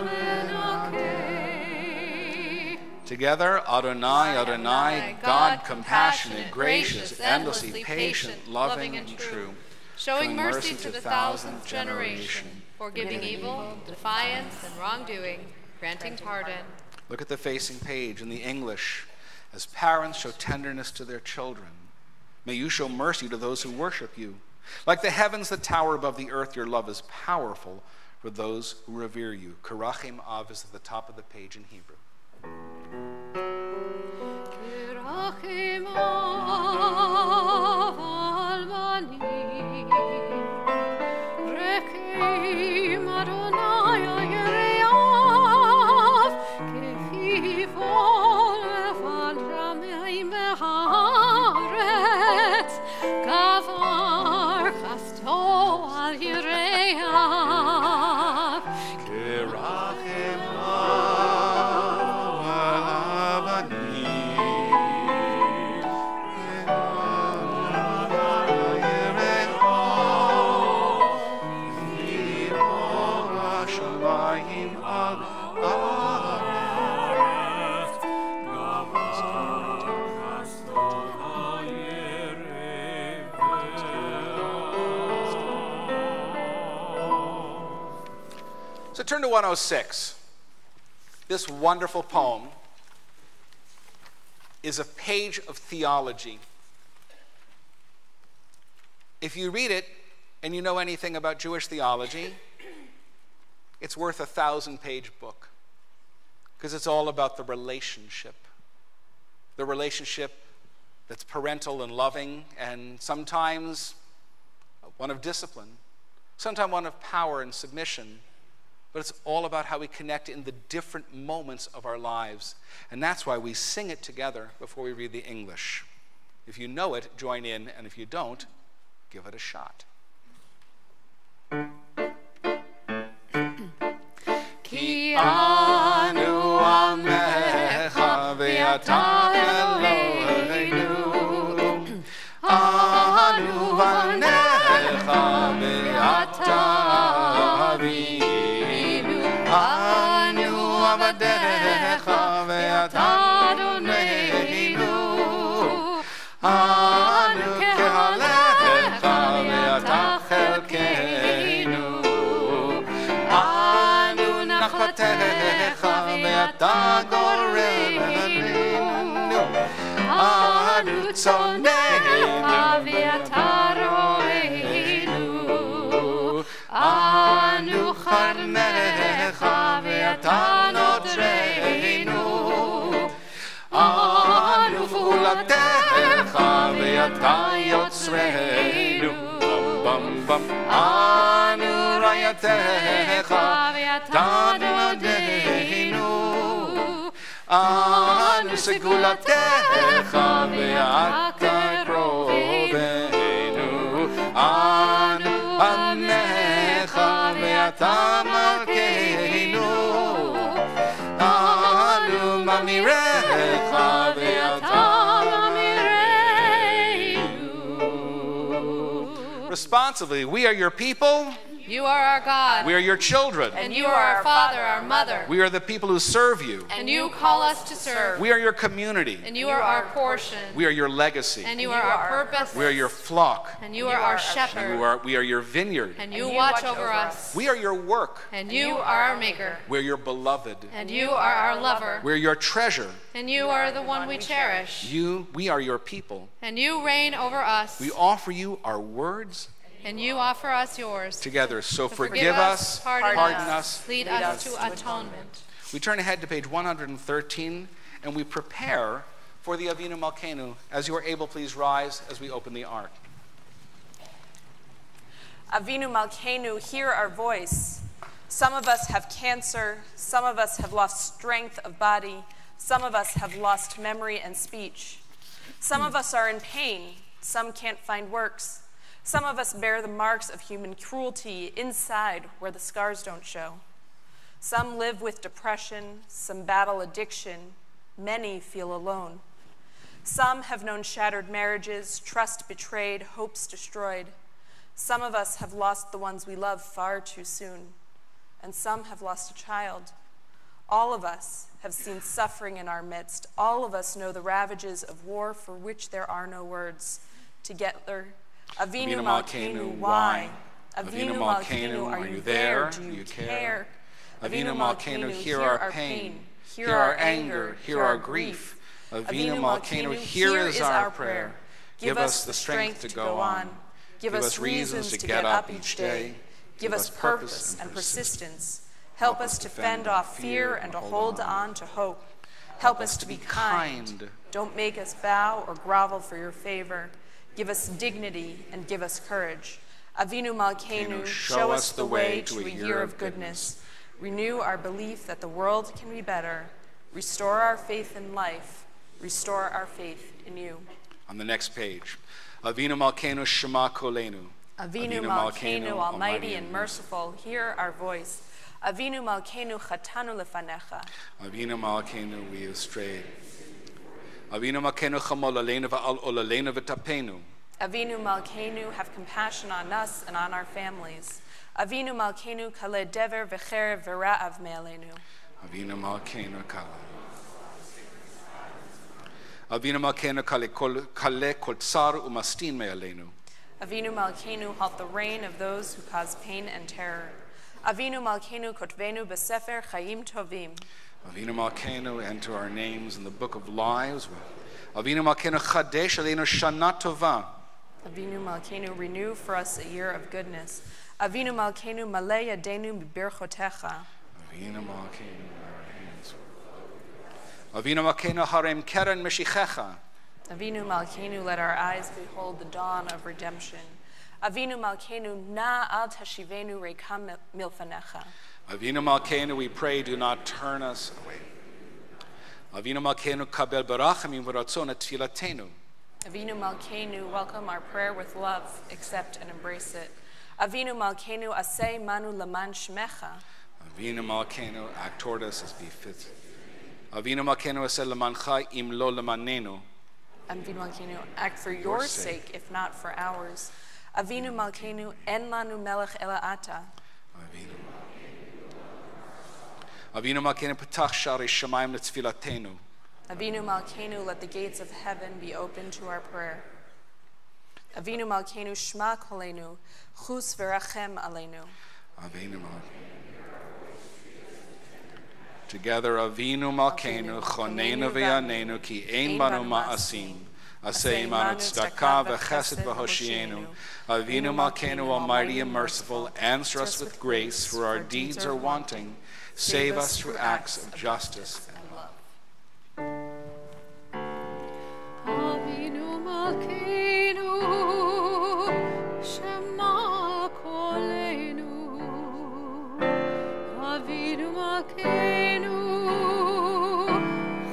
v'nakeh. Together, Adonai, Adonai, God compassionate, gracious, endlessly patient, loving and true, showing mercy to the 1,000th generation, forgiving evil, defiance, and wrongdoing, granting pardon. Look at the facing page in the English. As parents show tenderness to their children, may you show mercy to those who worship you. Like the heavens that tower above the earth, your love is powerful for those who revere you. Karachim Av is at the top of the page in Hebrew. Kirachim av almani, rekim Adonai yereav, kefivol levan rameim beharetz, kavar chasto al yereav. Kirachim turn to 106. This wonderful poem is a page of theology. If you read it and you know anything about Jewish theology, it's worth a 1,000-page book, because it's all about the relationship that's parental and loving, and sometimes one of discipline, sometimes one of power and submission. But it's all about how we connect in the different moments of our lives. And that's why we sing it together before we read the English. If you know it, join in, and if you don't, give it a shot. Ki anu amecha ve'ata Eloheinu, anu vanecha ve'ata Avinu, anu avadecha ve'ata Adoneinu, anu kehalecha ve'ata chelkeinu, anu nachlatecha ve'ata goreinu, anu tzonecha ve'ata roeinu, anu charnecha ve'ata nodreinu, anu fulatecha ve'ata yotzreinu, bam bam bam, anu rayatecha ve'ata dodeinu, anu segulatecha ve'ata kroveinu, anu anecha ve'ata malkeinu, anu mamirecha ve'ata mamireinu. Responsively, we are your people. You are our God. We are your children. And you are our Father, our Mother. We are the people who serve you. And you call us to serve. We are your community. And you are our portion. We are your legacy. And you are our purpose. We are your flock. And you are our shepherd. We are your vineyard. And you watch over us. We are your work. And you are our maker. We're your beloved. And you are our lover. We're your treasure. And you are the one we cherish. We are your people. And you reign over us. We offer you our words. And you offer us yours. Together. So forgive us, pardon us, lead us to atonement. We turn ahead to page 113, and we prepare for the Avinu Malkeinu. As you are able, please rise as we open the ark. Avinu Malkeinu, hear our voice. Some of us have cancer. Some of us have lost strength of body. Some of us have lost memory and speech. Some of us are in pain. Some can't find works. Some of us bear the marks of human cruelty inside where the scars don't show. Some live with depression, some battle addiction, many feel alone. Some have known shattered marriages, trust betrayed, hopes destroyed. Some of us have lost the ones we love far too soon, and some have lost a child. All of us have seen suffering in our midst. All of us know the ravages of war for which there are no words. Together, Avinu Malkeinu, why? Avinu Malkeinu, are you there? Do you care? Avinu Malkeinu, hear our pain, hear our anger, hear our grief. Avinu Malkeinu, here is our prayer. Give us the strength to go on. Give us reasons to get up each day. Give us purpose and persistence. Help us to fend off fear and to hold on to hope. Help us to be kind. Don't make us bow or grovel for your favor. Give us dignity and give us courage. Avinu Malkeinu, show us the way to a year of goodness. Renew our belief that the world can be better. Restore our faith in life. Restore our faith in you. On the next page, Avinu Malkeinu Shema Kolenu. Avinu Malkeinu, almighty and merciful, hear our voice. Avinu Malkeinu chatanu lefanecha. Avinu Malkeinu, we have strayed. Avinu Malkeinu chamol aleinu va'al olaleinu v'tapenu. Avinu Malkeinu, have compassion on us and on our families. Avinu Malkeinu kale dever v'cherev v'ra'av me'aleinu. Avinu Malkeinu kale. Avinu Malkeinu kale kol tsar umastin me'aleinu. Avinu Malkeinu, halt the reign of those who cause pain and terror. Avinu Malkeinu Kotvenu B'Sefer Chaim Tovim. Avinu Malkeinu, enter our names in the book of lives. Avinu Malkeinu Chadesh Aleinu Shana Tova. Avinu Malkeinu, renew for us a year of goodness. Avinu Malkeinu Malei Yadenu B'Birchotecha. Avinu Malkeinu, our hands. Avinu Malkeinu Harem Keren Meshichecha. Avinu Malkeinu, let our eyes behold the dawn of redemption. Avinu Malkeinu, na al tashivenu rekam milfanecha. Avinu Malkeinu, we pray, do not turn us away. Avinu Malkeinu, kabel barachamim v'ratzon et tfilatenu. Avinu Malkeinu, welcome our prayer with love, accept and embrace it. Avinu Malkeinu, aseh manu laman shmecha. Avinu Malkeinu, act toward us as befits. Avinu Malkeinu, aseh lamancha im lo lamanenu. Avinu Malkeinu, act for your sake, if not for ours. Avinu Malkeinu, en lanu melech ela ata. Avinu Malkeinu, patach sharei shamayim letzfilatenu. Avinu Malkeinu, let the gates of heaven be open to our prayer. Avinu Malkeinu, shma kolenu, chus v'rachem aleinu. Avinu Malkeinu. Together, Avinu Malkeinu, choneinu v'yanenu, ki ein banu ma'asim. Aseh imanu tzedakah v'chesed v'hoshienu. Avinu Malkeinu, almighty and merciful, answer us with grace, for our deeds are wanting. Save us through acts of justice and love. Avinu Malkeinu, Shema Kolenu. Avinu Malkeinu,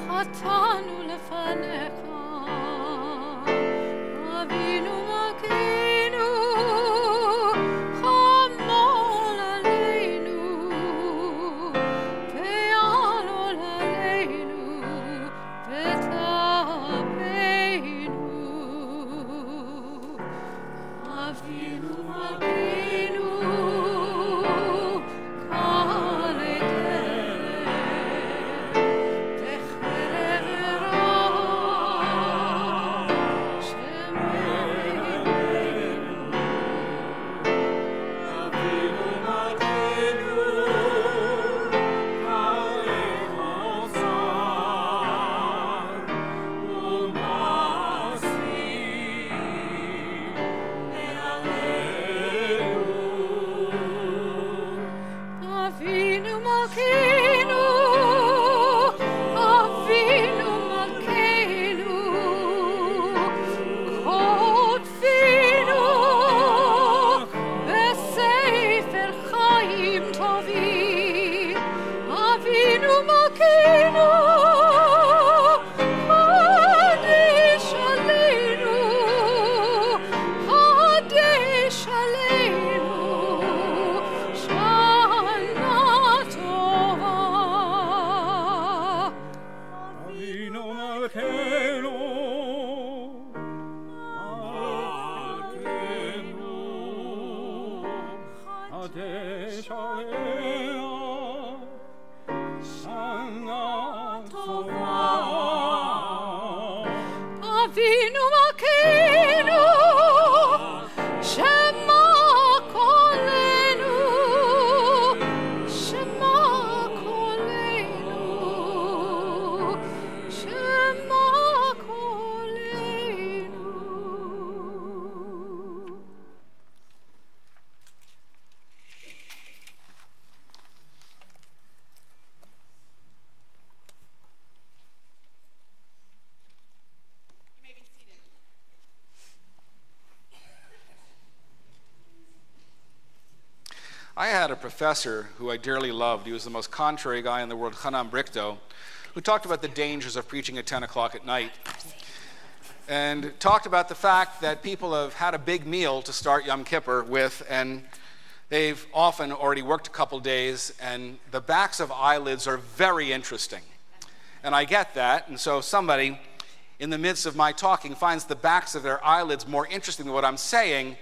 Chatanu lefanecha. Avinu Malkeinu, Chamol aleinu, Ve'alol aleinu, Ve'tabeinu. Avinu Malkeinu, Kol Nidre, V'cherev Avinu Malkeinu, Avinu Malkeinu, Kotvenu b'Sefer Chaim Tovim. Avinu Malkeinu, Chadesh Aleinu, Chadesh Aleinu, Shana Tova. Avinu Malkeinu, Kadesh Alea, Shana Tova. Avinu Malkeinu, Shema Kolenu, Shema Kolenu, Shema Kolenu. I had a professor who I dearly loved. He was the most contrary guy in the world, Hanan Brichto, who talked about the dangers of preaching at 10 o'clock at night and talked about the fact that people have had a big meal to start Yom Kippur with, and they've often already worked a couple days, and the backs of eyelids are very interesting. And I get that, and so somebody in the midst of my talking finds the backs of their eyelids more interesting than what I'm saying,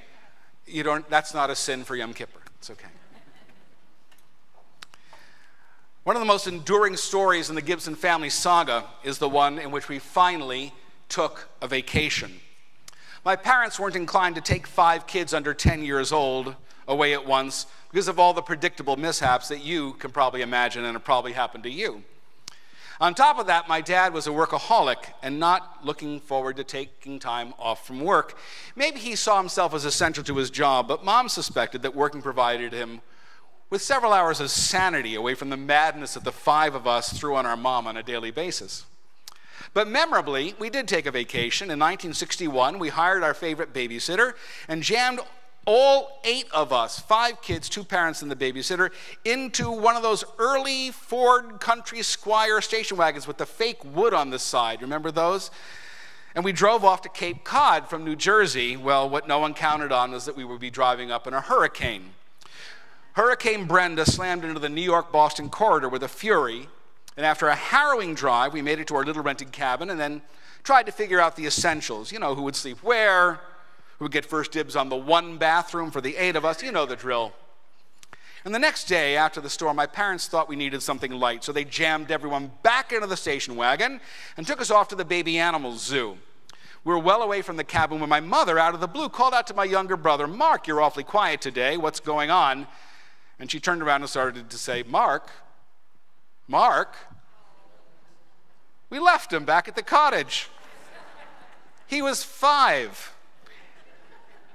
that's not a sin for Yom Kippur. It's okay. One of the most enduring stories in the Gibson family saga is the one in which we finally took a vacation. My parents weren't inclined to take 5 kids under 10 years old away at once because of all the predictable mishaps that you can probably imagine and have probably happened to you. On top of that, my dad was a workaholic and not looking forward to taking time off from work. Maybe he saw himself as essential to his job, but Mom suspected that working provided him with several hours of sanity away from the madness that the five of us threw on our mom on a daily basis. But memorably, we did take a vacation. In 1961, we hired our favorite babysitter and jammed all 8 of us, 5 kids, 2 parents and the babysitter, into one of those early Ford Country Squire station wagons with the fake wood on the side. Remember those? And we drove off to Cape Cod from New Jersey. Well, what no one counted on is that we would be driving up in a hurricane. Hurricane Brenda slammed into the New York-Boston corridor with a fury, and after a harrowing drive, we made it to our little rented cabin and then tried to figure out the essentials. You know, who would sleep where, who would get first dibs on the one bathroom for the 8 of us. You know the drill. And the next day after the storm, my parents thought we needed something light, so they jammed everyone back into the station wagon and took us off to the baby animal zoo. We were well away from the cabin when my mother, out of the blue, called out to my younger brother, "Mark, you're awfully quiet today. What's going on?" And she turned around and started to say, Mark, we left him back at the cottage. He was 5.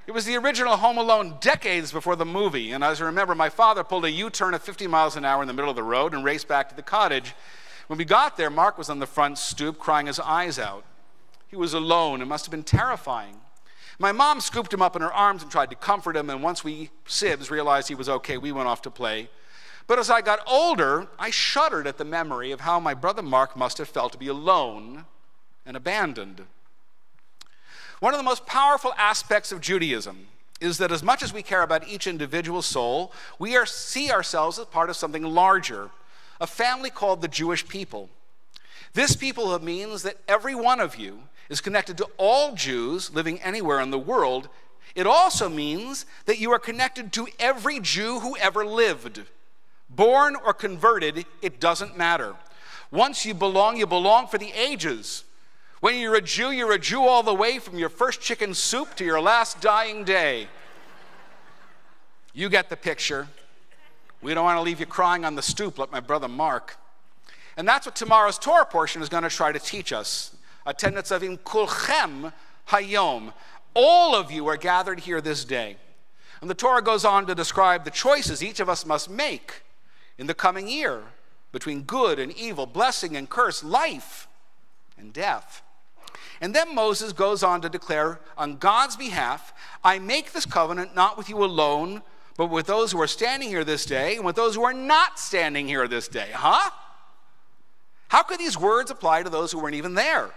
It was the original Home Alone decades before the movie, and as I remember, my father pulled a U-turn at 50 miles an hour in the middle of the road and raced back to the cottage. When we got there, Mark was on the front stoop crying his eyes out. He was alone. It must have been terrifying. My mom scooped him up in her arms and tried to comfort him, and once we sibs realized he was okay, we went off to play. But as I got older, I shuddered at the memory of how my brother Mark must have felt to be alone and abandoned. One of the most powerful aspects of Judaism is that as much as we care about each individual soul, we see ourselves as part of something larger, a family called the Jewish people. This people means that every one of you is connected to all Jews living anywhere in the world. It also means that you are connected to every Jew who ever lived. Born or converted, it doesn't matter. Once you belong for the ages. When you're a Jew all the way from your first chicken soup to your last dying day. You get the picture. We don't want to leave you crying on the stoop like my brother Mark. And that's what tomorrow's Torah portion is going to try to teach us. Attendance of Kulchem Hayom. All of you are gathered here this day. And the Torah goes on to describe the choices each of us must make in the coming year between good and evil, blessing and curse, life and death. And then Moses goes on to declare on God's behalf, I make this covenant not with you alone, but with those who are standing here this day and with those who are not standing here this day. Huh? How could these words apply to those who weren't even there?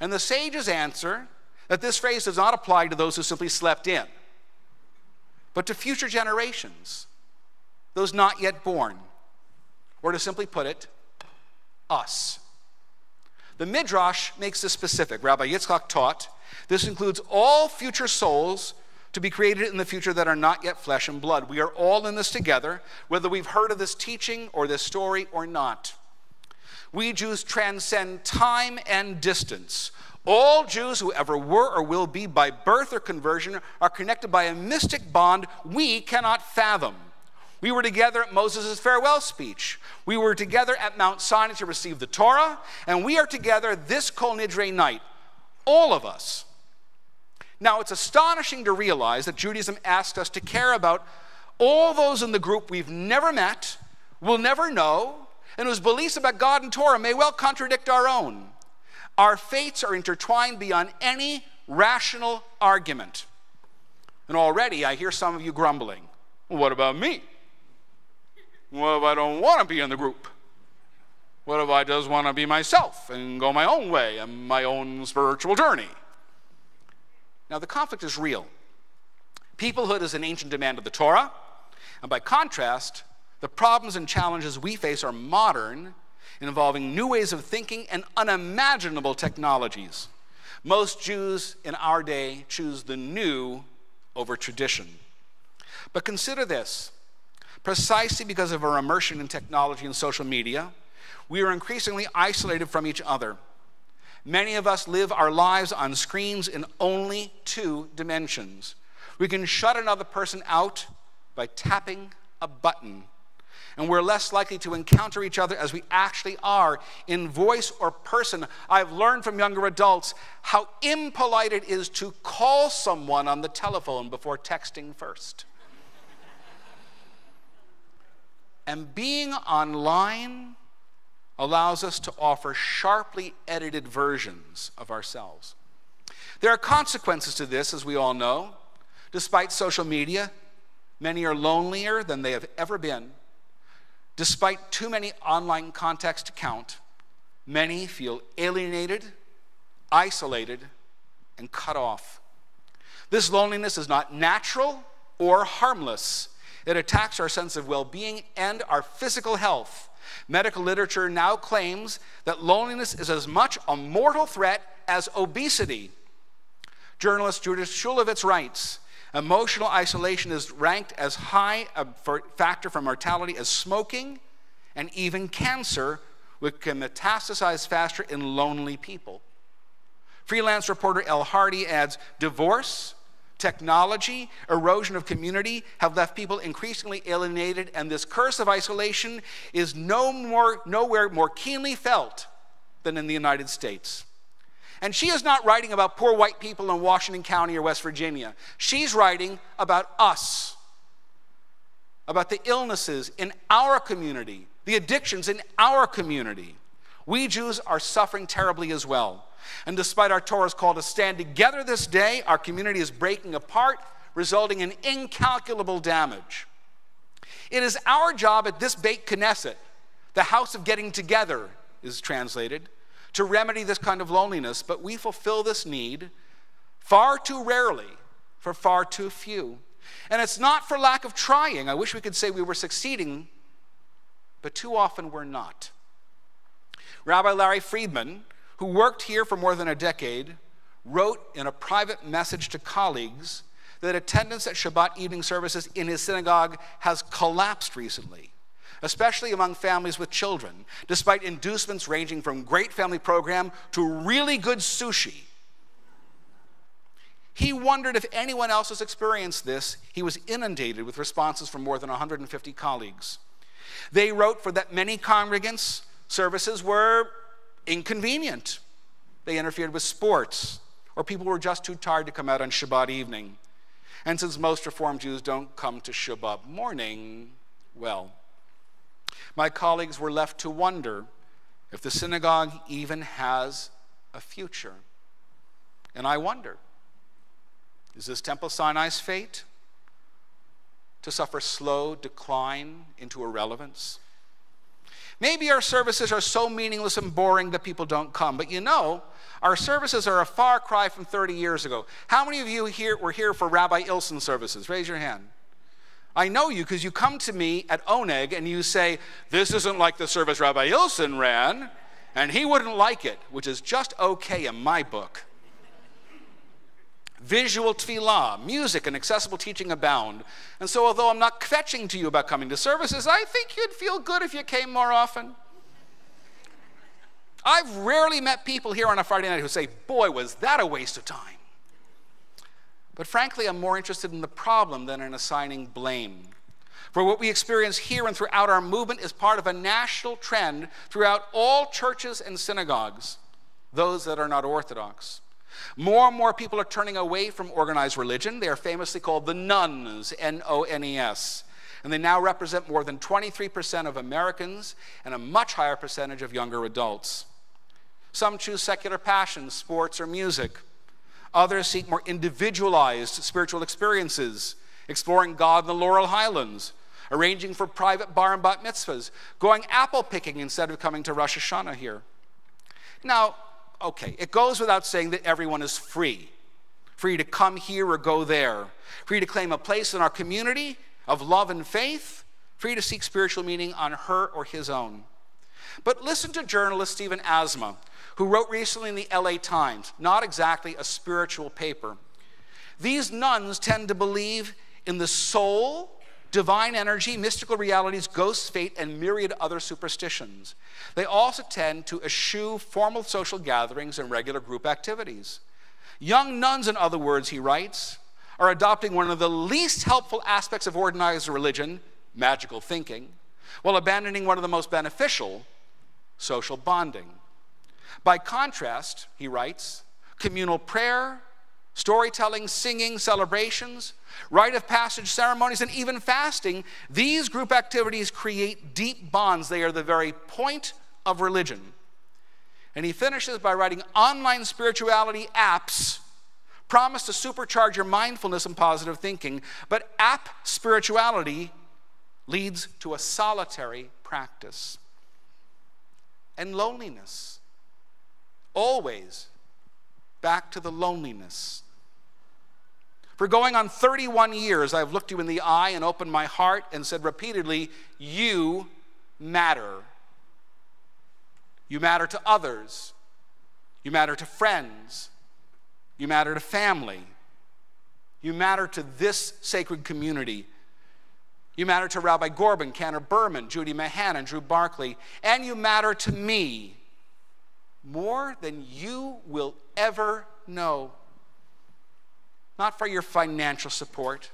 And the sages answer that this phrase does not apply to those who simply slept in, but to future generations, those not yet born, or to simply put it, us. The Midrash makes this specific. Rabbi Yitzchak taught, this includes all future souls to be created in the future that are not yet flesh and blood. We are all in this together, whether we've heard of this teaching or this story or not. We Jews transcend time and distance. All Jews who ever were or will be by birth or conversion are connected by a mystic bond we cannot fathom. We were together at Moses' farewell speech. We were together at Mount Sinai to receive the Torah, and we are together this Kol Nidre night, all of us. Now, it's astonishing to realize that Judaism asks us to care about all those in the group we've never met, will never know, and whose beliefs about God and Torah may well contradict our own. Our fates are intertwined beyond any rational argument. And already I hear some of you grumbling. Well, what about me? What if I don't want to be in the group? What if I just want to be myself and go my own way and my own spiritual journey? Now, the conflict is real. Peoplehood is an ancient demand of the Torah, and by contrast, the problems and challenges we face are modern, involving new ways of thinking and unimaginable technologies. Most Jews in our day choose the new over tradition. But consider this. Precisely because of our immersion in technology and social media, we are increasingly isolated from each other. Many of us live our lives on screens in only 2 dimensions. We can shut another person out by tapping a button. And we're less likely to encounter each other as we actually are in voice or person. I've learned from younger adults how impolite it is to call someone on the telephone before texting first. And being online allows us to offer sharply edited versions of ourselves. There are consequences to this, as we all know. Despite social media, many are lonelier than they have ever been. Despite too many online contacts to count, many feel alienated, isolated, and cut off. This loneliness is not natural or harmless. It attacks our sense of well-being and our physical health. Medical literature now claims that loneliness is as much a mortal threat as obesity. Journalist Judith Shulevitz writes, emotional isolation is ranked as high a factor for mortality as smoking and even cancer, which can metastasize faster in lonely people. Freelance reporter Elle Hardy adds, divorce, technology, erosion of community have left people increasingly alienated, and this curse of isolation is nowhere more keenly felt than in the United States. And she is not writing about poor white people in Washington County or West Virginia. She's writing about us, about the illnesses in our community, the addictions in our community. We Jews are suffering terribly as well. And despite our Torah's call to stand together this day, our community is breaking apart, resulting in incalculable damage. It is our job at this Beit Knesset, the house of getting together is translated, to remedy this kind of loneliness, but we fulfill this need far too rarely for far too few. And it's not for lack of trying. I wish we could say we were succeeding, but too often we're not. Rabbi Larry Friedman, who worked here for more than a decade, wrote in a private message to colleagues that attendance at Shabbat evening services in his synagogue has collapsed recently, especially among families with children, despite inducements ranging from great family program to really good sushi. He wondered if anyone else has experienced this. He was inundated with responses from more than 150 colleagues. They wrote for that many congregants, services were inconvenient. They interfered with sports, or people were just too tired to come out on Shabbat evening. And since most Reform Jews don't come to Shabbat morning, well, my colleagues were left to wonder if the synagogue even has a future. And I wonder, is this Temple Sinai's fate? To suffer slow decline into irrelevance? Maybe our services are so meaningless and boring that people don't come. But you know, our services are a far cry from 30 years ago. How many of you here were here for Rabbi Ilson services? Raise your hand. I know you because you come to me at Oneg and you say, this isn't like the service Rabbi Ilson ran, and he wouldn't like it, which is just okay in my book. Visual tefillah, music, and accessible teaching abound. And so although I'm not kvetching to you about coming to services, I think you'd feel good if you came more often. I've rarely met people here on a Friday night who say, boy, was that a waste of time. But frankly, I'm more interested in the problem than in assigning blame. For what we experience here and throughout our movement is part of a national trend throughout all churches and synagogues, those that are not Orthodox. More and more people are turning away from organized religion. They are famously called the nones, N-O-N-E-S. And they now represent more than 23% of Americans and a much higher percentage of younger adults. Some choose secular passions, sports, or music. Others seek more individualized spiritual experiences, exploring God in the Laurel Highlands, arranging for private bar and bat mitzvahs, going apple picking instead of coming to Rosh Hashanah here. Now, okay, it goes without saying that everyone is free to come here or go there, free to claim a place in our community of love and faith, free to seek spiritual meaning on her or his own. But listen to journalist Stephen Asma, who wrote recently in the LA Times, not exactly a spiritual paper. These nuns tend to believe in the soul, divine energy, mystical realities, ghosts, fate, and myriad other superstitions. They also tend to eschew formal social gatherings and regular group activities. Young nuns, in other words, he writes, are adopting one of the least helpful aspects of organized religion, magical thinking, while abandoning one of the most beneficial, social bonding. By contrast, he writes, communal prayer, storytelling, singing, celebrations, rite of passage ceremonies, and even fasting, these group activities create deep bonds. They are the very point of religion. And he finishes by writing, online spirituality apps promise to supercharge your mindfulness and positive thinking, but app spirituality leads to a solitary practice and loneliness. Always back to the loneliness. For going on 31 years, I've looked you in the eye and opened my heart and said repeatedly, you matter. You matter to others. You matter to friends. You matter to family. You matter to this sacred community. You matter to Rabbi Gorban, Cantor Berman, Judy Mahan, and Drew Barkley. And you matter to me more than you will ever know. Not for your financial support,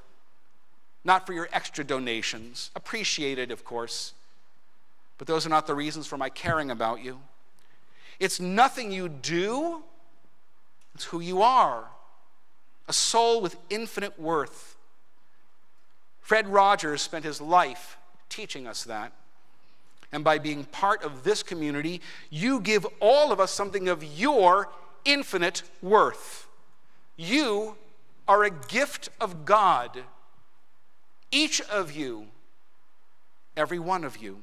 not for your extra donations, appreciated, of course, but those are not the reasons for my caring about you. It's nothing you do, it's who you are, a soul with infinite worth. Fred Rogers spent his life teaching us that. And by being part of this community, you give all of us something of your infinite worth. You are a gift of God. Each of you, every one of you.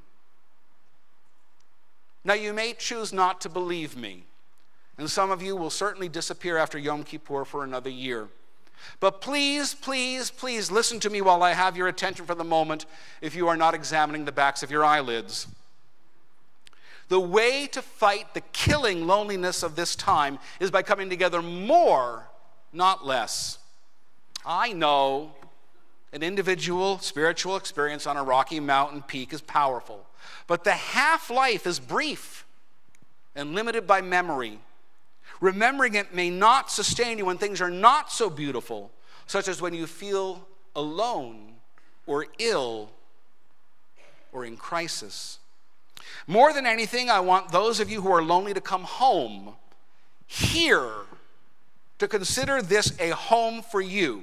Now, you may choose not to believe me, and some of you will certainly disappear after Yom Kippur for another year. But please, please, please listen to me while I have your attention for the moment if you are not examining the backs of your eyelids. The way to fight the killing loneliness of this time is by coming together more, not less. I know an individual spiritual experience on a rocky mountain peak is powerful, but the half-life is brief and limited by memory. Remembering it may not sustain you when things are not so beautiful, such as when you feel alone or ill or in crisis. More than anything, I want those of you who are lonely to come home here, to consider this a home for you,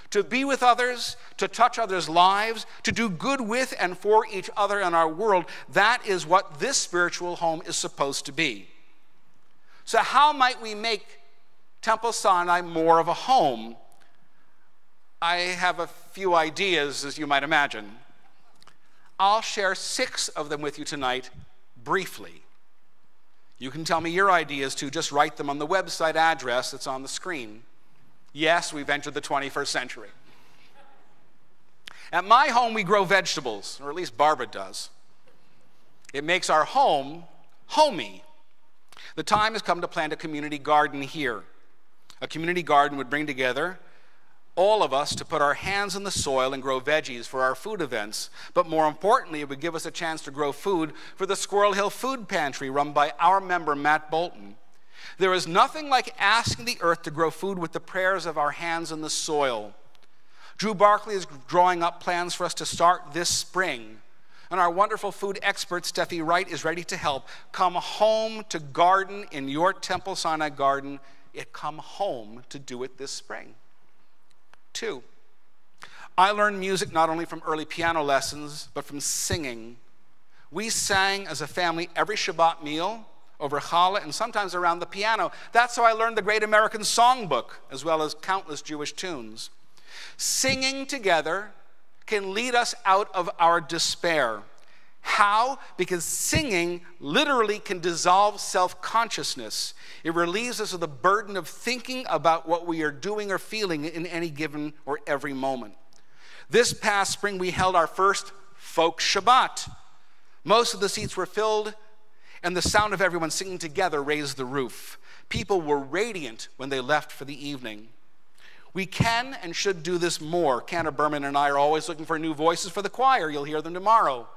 to be with others, to touch others' lives, to do good with and for each other in our world. That is what this spiritual home is supposed to be. So how might we make Temple Sinai more of a home? I have a few ideas, as you might imagine. I'll share 6 of them with you tonight, briefly. You can tell me your ideas too. Just write them on the website address that's on the screen. Yes, we've entered the 21st century. At my home, we grow vegetables, or at least Barbara does. It makes our home homey. The time has come to plant a community garden here. A community garden would bring together all of us to put our hands in the soil and grow veggies for our food events. But more importantly, it would give us a chance to grow food for the Squirrel Hill Food Pantry run by our member, Matt Bolton. There is nothing like asking the earth to grow food with the prayers of our hands in the soil. Drew Barkley is drawing up plans for us to start this spring. And our wonderful food expert, Steffi Wright, is ready to help. Come home to garden in your Temple Sinai garden. Come home to do it this spring. 2, I learned music not only from early piano lessons, but from singing. We sang as a family every Shabbat meal, over challah, and sometimes around the piano. That's how I learned the Great American Songbook, as well as countless Jewish tunes. Singing together can lead us out of our despair. How? Because singing literally can dissolve self-consciousness. It relieves us of the burden of thinking about what we are doing or feeling in any given or every moment. This past spring, we held our first folk Shabbat. Most of the seats were filled, and the sound of everyone singing together raised the roof. People were radiant when they left for the evening. We can and should do this more. Cantor Berman and I are always looking for new voices for the choir. You'll hear them tomorrow.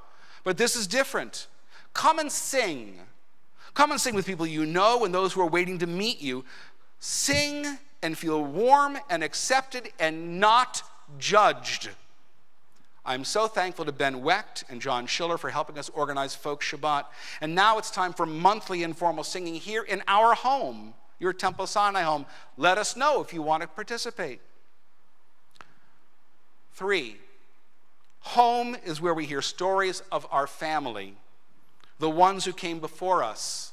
But this is different. Come and sing. Come and sing with people you know and those who are waiting to meet you. Sing and feel warm and accepted and not judged. I'm so thankful to Ben Wecht and John Schiller for helping us organize Folk Shabbat. And now it's time for monthly informal singing here in our home, your Temple Sinai home. Let us know if you want to participate. 3, home is where we hear stories of our family, the ones who came before us,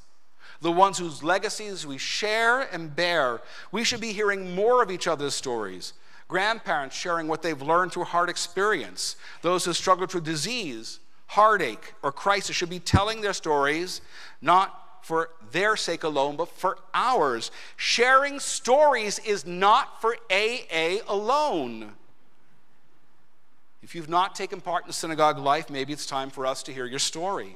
the ones whose legacies we share and bear. We should be hearing more of each other's stories. Grandparents sharing what they've learned through hard experience. Those who struggle through disease, heartache, or crisis should be telling their stories, not for their sake alone, but for ours. Sharing stories is not for AA alone. If you've not taken part in synagogue life, maybe it's time for us to hear your story.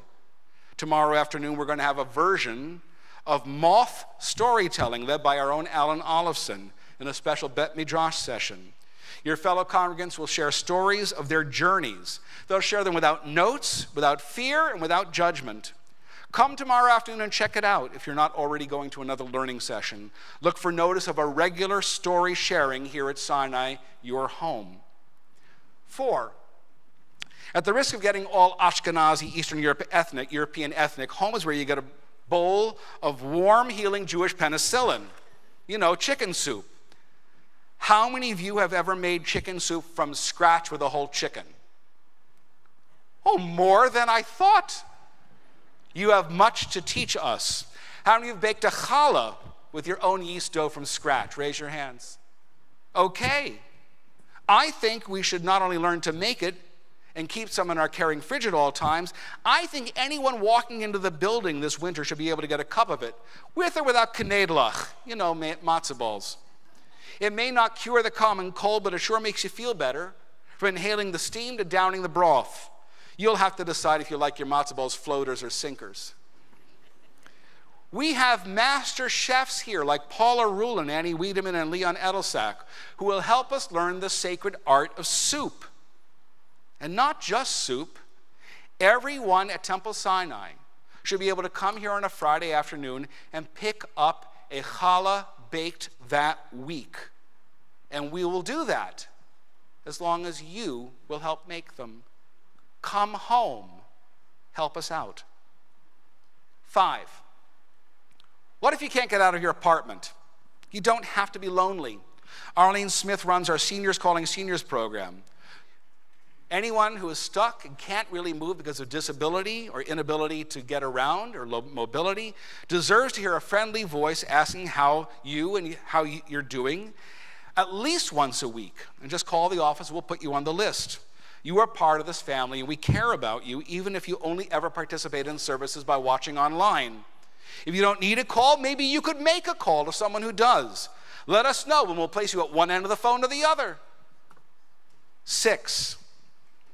Tomorrow afternoon, we're going to have a version of moth storytelling led by our own Alan Olofsson in a special Bet Midrash session. Your fellow congregants will share stories of their journeys. They'll share them without notes, without fear, and without judgment. Come tomorrow afternoon and check it out if you're not already going to another learning session. Look for notice of a regular story sharing here at Sinai, your home. 4, at the risk of getting all Ashkenazi, Eastern European ethnic, home is where you get a bowl of warm, healing Jewish penicillin. You know, chicken soup. How many of you have ever made chicken soup from scratch with a whole chicken? Oh, more than I thought. You have much to teach us. How many of you have baked a challah with your own yeast dough from scratch? Raise your hands. Okay. I think we should not only learn to make it and keep some in our carrying fridge at all times, I think anyone walking into the building this winter should be able to get a cup of it, with or without knedlach, you know, matzo balls. It may not cure the common cold, but it sure makes you feel better, from inhaling the steam to downing the broth. You'll have to decide if you like your matzo balls floaters or sinkers. We have master chefs here like Paula Rulin, Annie Wiedemann, and Leon Edelsack, who will help us learn the sacred art of soup. And not just soup. Everyone at Temple Sinai should be able to come here on a Friday afternoon and pick up a challah baked that week. And we will do that as long as you will help make them. Come home. Help us out. 5, what if you can't get out of your apartment? You don't have to be lonely. Arlene Smith runs our Seniors Calling Seniors program. Anyone who is stuck and can't really move because of disability or inability to get around or low mobility deserves to hear a friendly voice asking how you're doing at least once a week. And just call the office, we'll put you on the list. You are part of this family and we care about you, even if you only ever participate in services by watching online. If you don't need a call, maybe you could make a call to someone who does. Let us know and we'll place you at one end of the phone or the other. 6,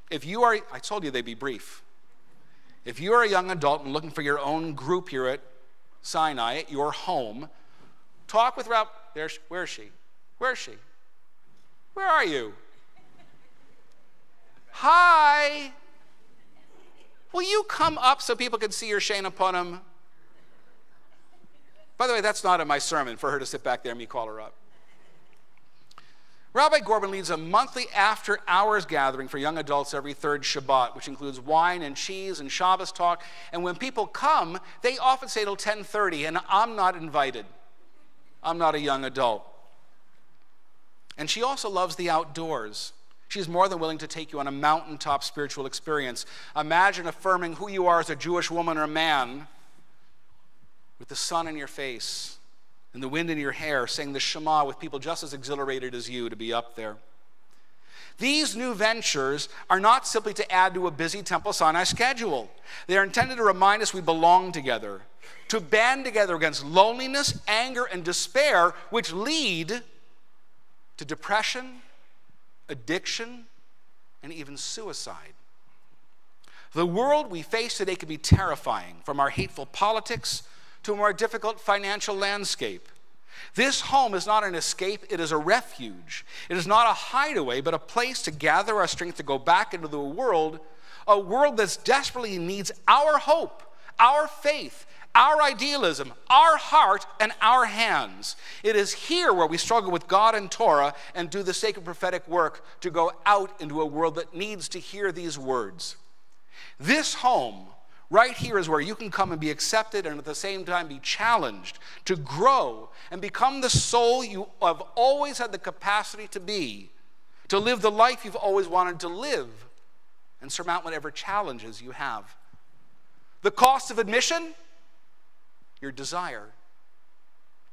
if you are, I told you they'd be brief. If you are a young adult and looking for your own group here at Sinai, at your home, talk with Ralph. Where is she? Where is she? Where are you? Hi. Will you come up so people can see your Shana Punim? By the way, that's not in my sermon for her to sit back there and me call her up. Rabbi Gorban leads a monthly after-hours gathering for young adults every third Shabbat, which includes wine and cheese and Shabbos talk. And when people come, they often stay till 10:30, and I'm not invited. I'm not a young adult. And she also loves the outdoors. She's more than willing to take you on a mountaintop spiritual experience. Imagine affirming who you are as a Jewish woman or man with the sun in your face and the wind in your hair, saying the Shema with people just as exhilarated as you to be up there. These new ventures are not simply to add to a busy Temple Sinai schedule. They are intended to remind us we belong together, to band together against loneliness, anger, and despair, which lead to depression, addiction, and even suicide. The world we face today can be terrifying, from our hateful politics to a more difficult financial landscape. This home is not an escape, it is a refuge. It is not a hideaway, but a place to gather our strength to go back into the world, a world that desperately needs our hope, our faith, our idealism, our heart, and our hands. It is here where we struggle with God and Torah and do the sacred prophetic work to go out into a world that needs to hear these words. This home right here is where you can come and be accepted and at the same time be challenged to grow and become the soul you have always had the capacity to be, to live the life you've always wanted to live, and surmount whatever challenges you have. The cost of admission? Your desire.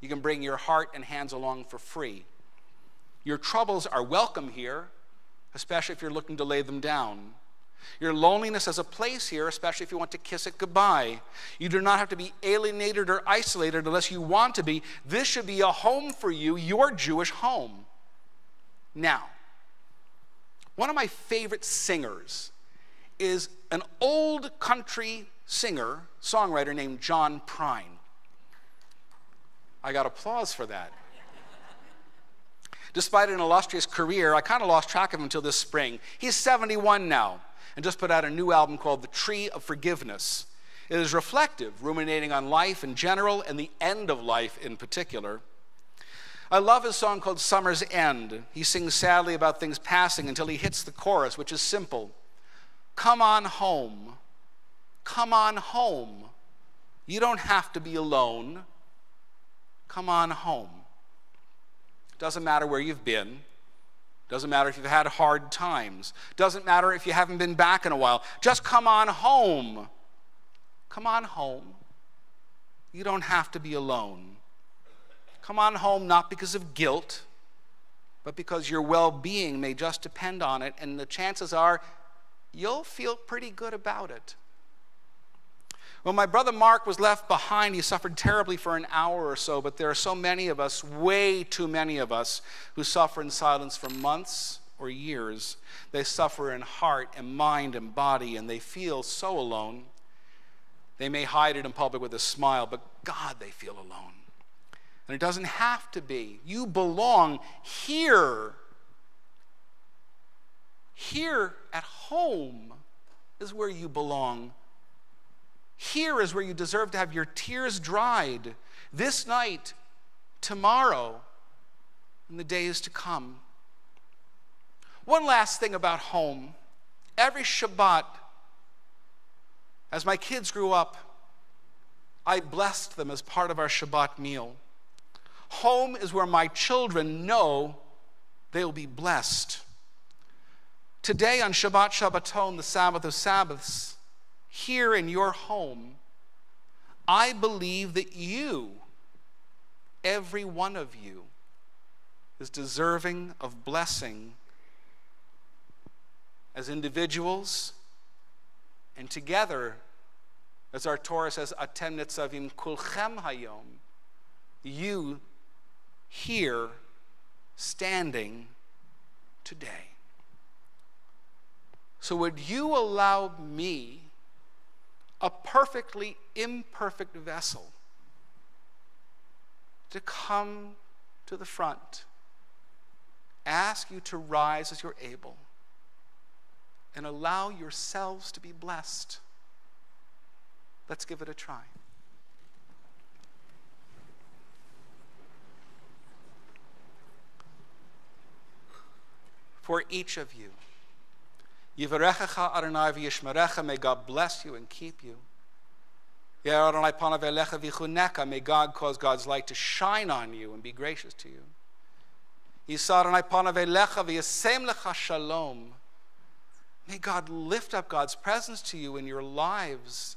You can bring your heart and hands along for free. Your troubles are welcome here, especially if you're looking to lay them down. Your loneliness has a place here, especially if you want to kiss it goodbye. You do not have to be alienated or isolated unless you want to be. This should be a home for you, your Jewish home. Now, one of my favorite singers is an old country singer, songwriter named John Prine. I got applause for that. Despite an illustrious career, I kind of lost track of him until this spring. He's 71 now and just put out a new album called The Tree of Forgiveness. It is reflective, ruminating on life in general and the end of life in particular. I love his song called Summer's End. He sings sadly about things passing until he hits the chorus, which is simple. Come on home. Come on home. You don't have to be alone. Come on home. Doesn't matter where you've been. Doesn't matter if you've had hard times. Doesn't matter if you haven't been back in a while. Just come on home. Come on home. You don't have to be alone. Come on home not because of guilt, but because your well-being may just depend on it, and the chances are you'll feel pretty good about it. When my brother Mark was left behind, he suffered terribly for an hour or so, but there are so many of us, way too many of us, who suffer in silence for months or years. They suffer in heart and mind and body, and they feel so alone. They may hide it in public with a smile, but God, they feel alone. And it doesn't have to be. You belong here. Here at home is where you belong. Here is where you deserve to have your tears dried. This night, tomorrow, and the days to come. One last thing about home. Every Shabbat, as my kids grew up, I blessed them as part of our Shabbat meal. Home is where my children know they will be blessed. Today on Shabbat Shabbaton, the Sabbath of Sabbaths, here in your home, I believe that you, every one of you, is deserving of blessing as individuals and together, as our Torah says, Atem nitzavim kulchem hayom, you here standing today. So would you allow me, a perfectly imperfect vessel, to come to the front, ask you to rise as you're able, and allow yourselves to be blessed? Let's give it a try. For each of you, Yivarechecha Adonai v'yishmerecha, may God bless you and keep you. Yer Adonai panav elecha v'chuneka, may God cause God's light to shine on you and be gracious to you. Yisa Adonai panav elecha v'yasem lecha shalom, may God lift up God's presence to you in your lives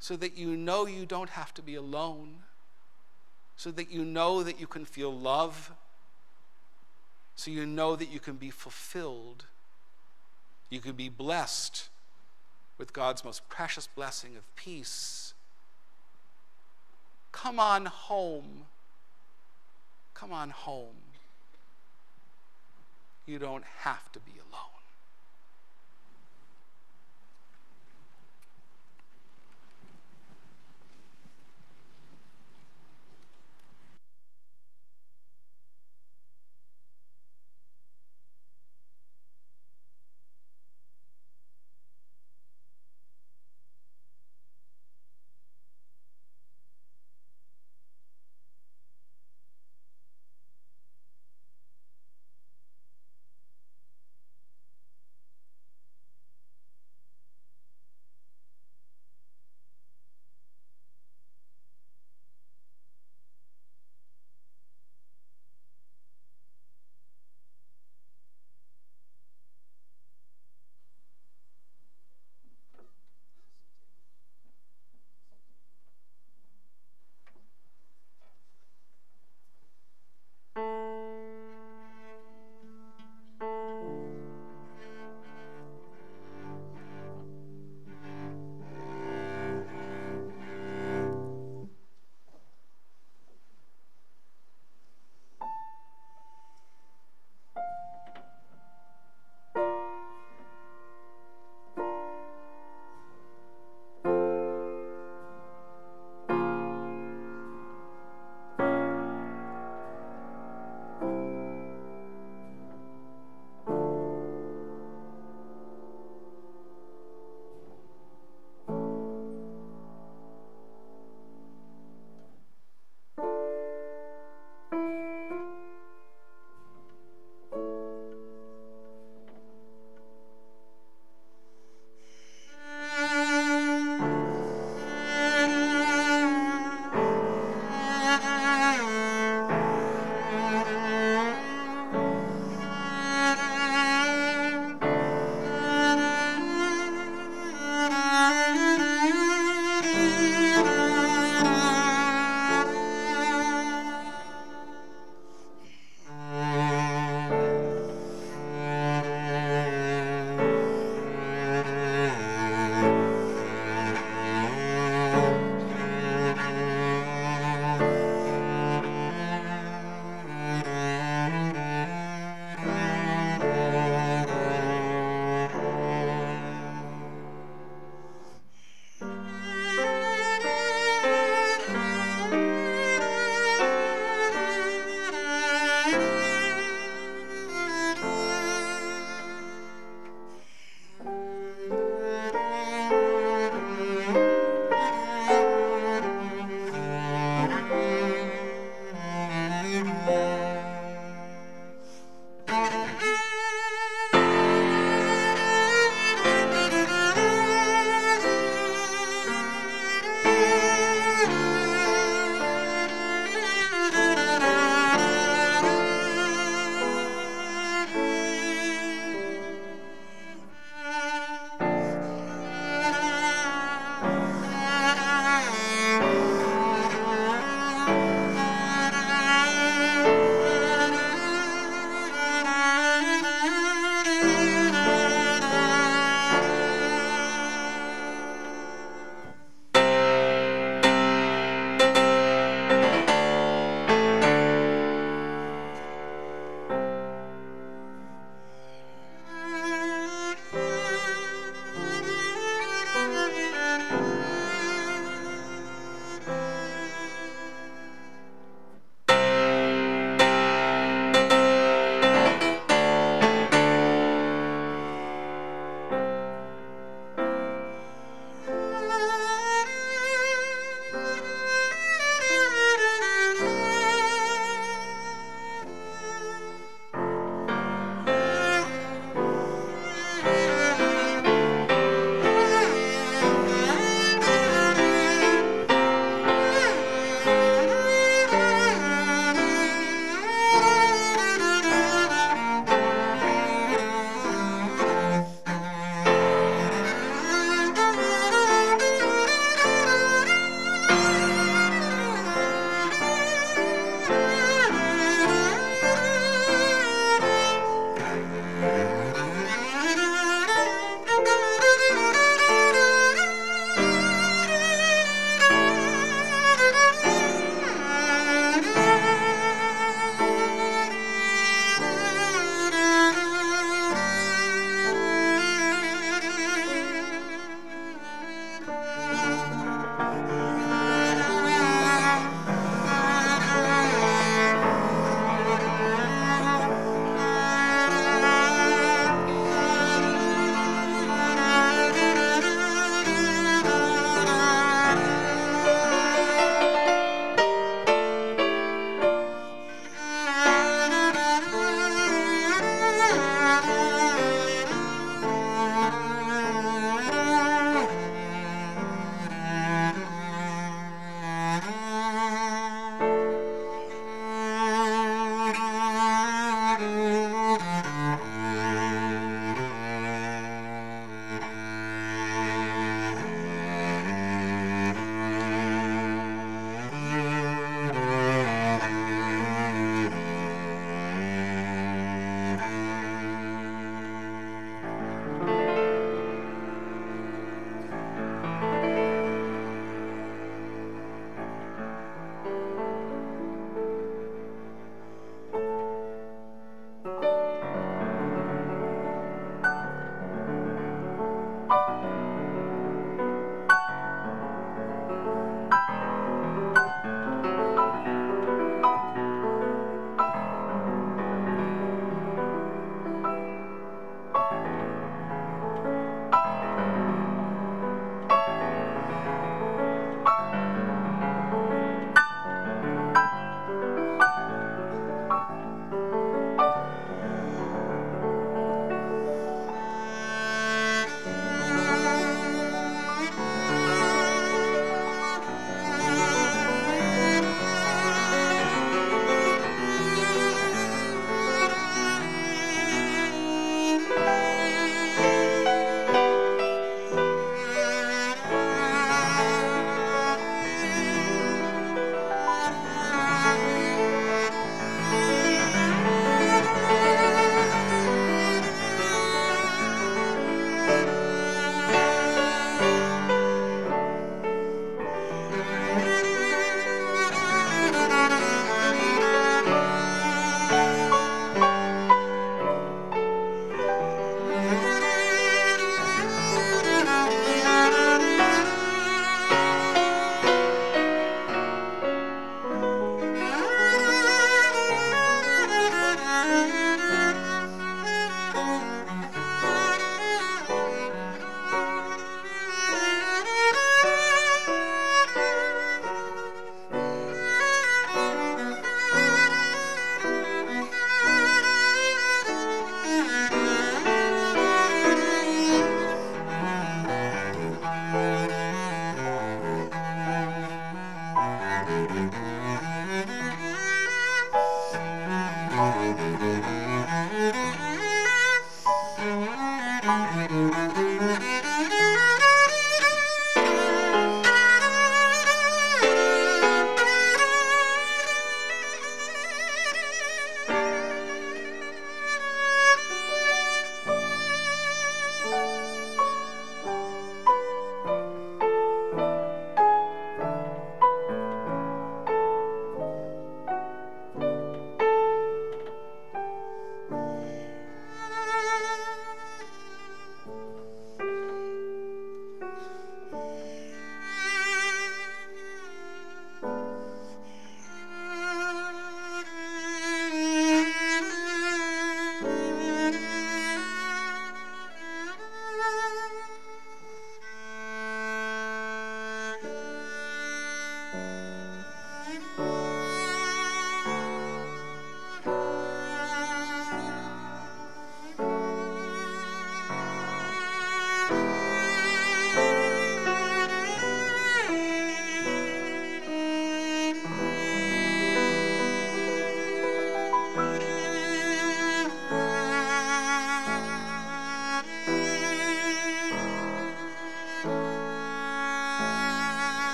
so that you know you don't have to be alone, so that you know that you can feel love, so you know that you can be fulfilled. You can be blessed with God's most precious blessing of peace. Come on home. Come on home. You don't have to be alone.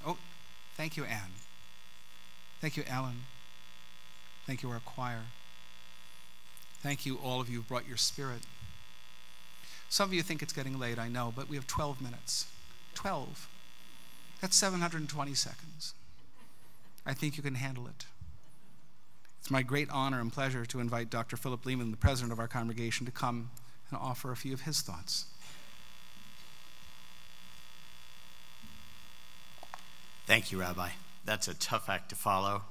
Oh, thank you, Anne. Thank you, Ellen. Thank you, our choir. Thank you, all of you who brought your spirit. Some of you think it's getting late, I know, but we have 12 minutes. 12. That's 720 seconds. I think you can handle it. It's my great honor and pleasure to invite Dr. Philip Lehman, the president of our congregation, to come and offer a few of his thoughts. Thank you, Rabbi. That's a tough act to follow.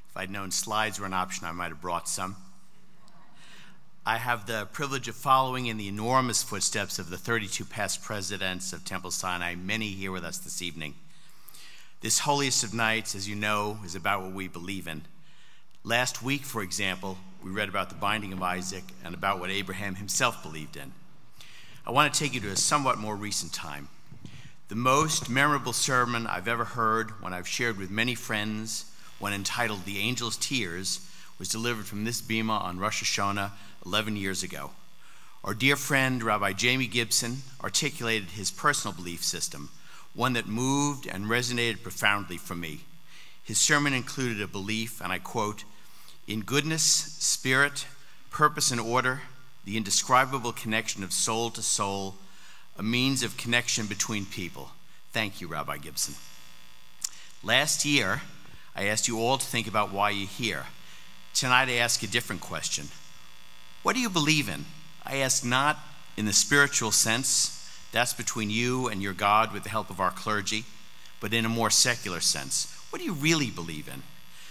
If I'd known slides were an option, I might have brought some. I have the privilege of following in the enormous footsteps of the 32 past presidents of Temple Sinai, many here with us this evening. This holiest of nights, as you know, is about what we believe in. Last week, for example, we read about the binding of Isaac and about what Abraham himself believed in. I want to take you to a somewhat more recent time. The most memorable sermon I've ever heard, when I've shared with many friends, when entitled The Angel's Tears, was delivered from this bima on Rosh Hashanah 11 years ago. Our dear friend, Rabbi Jamie Gibson, articulated his personal belief system, one that moved and resonated profoundly for me. His sermon included a belief, and I quote, "In goodness, spirit, purpose, and order, the indescribable connection of soul to soul, a means of connection between people." Thank you, Rabbi Gibson. Last year, I asked you all to think about why you're here. Tonight, I ask a different question. What do you believe in? I ask not in the spiritual sense, That's between you and your God with the help of our clergy, but in a more secular sense. What do you really believe in?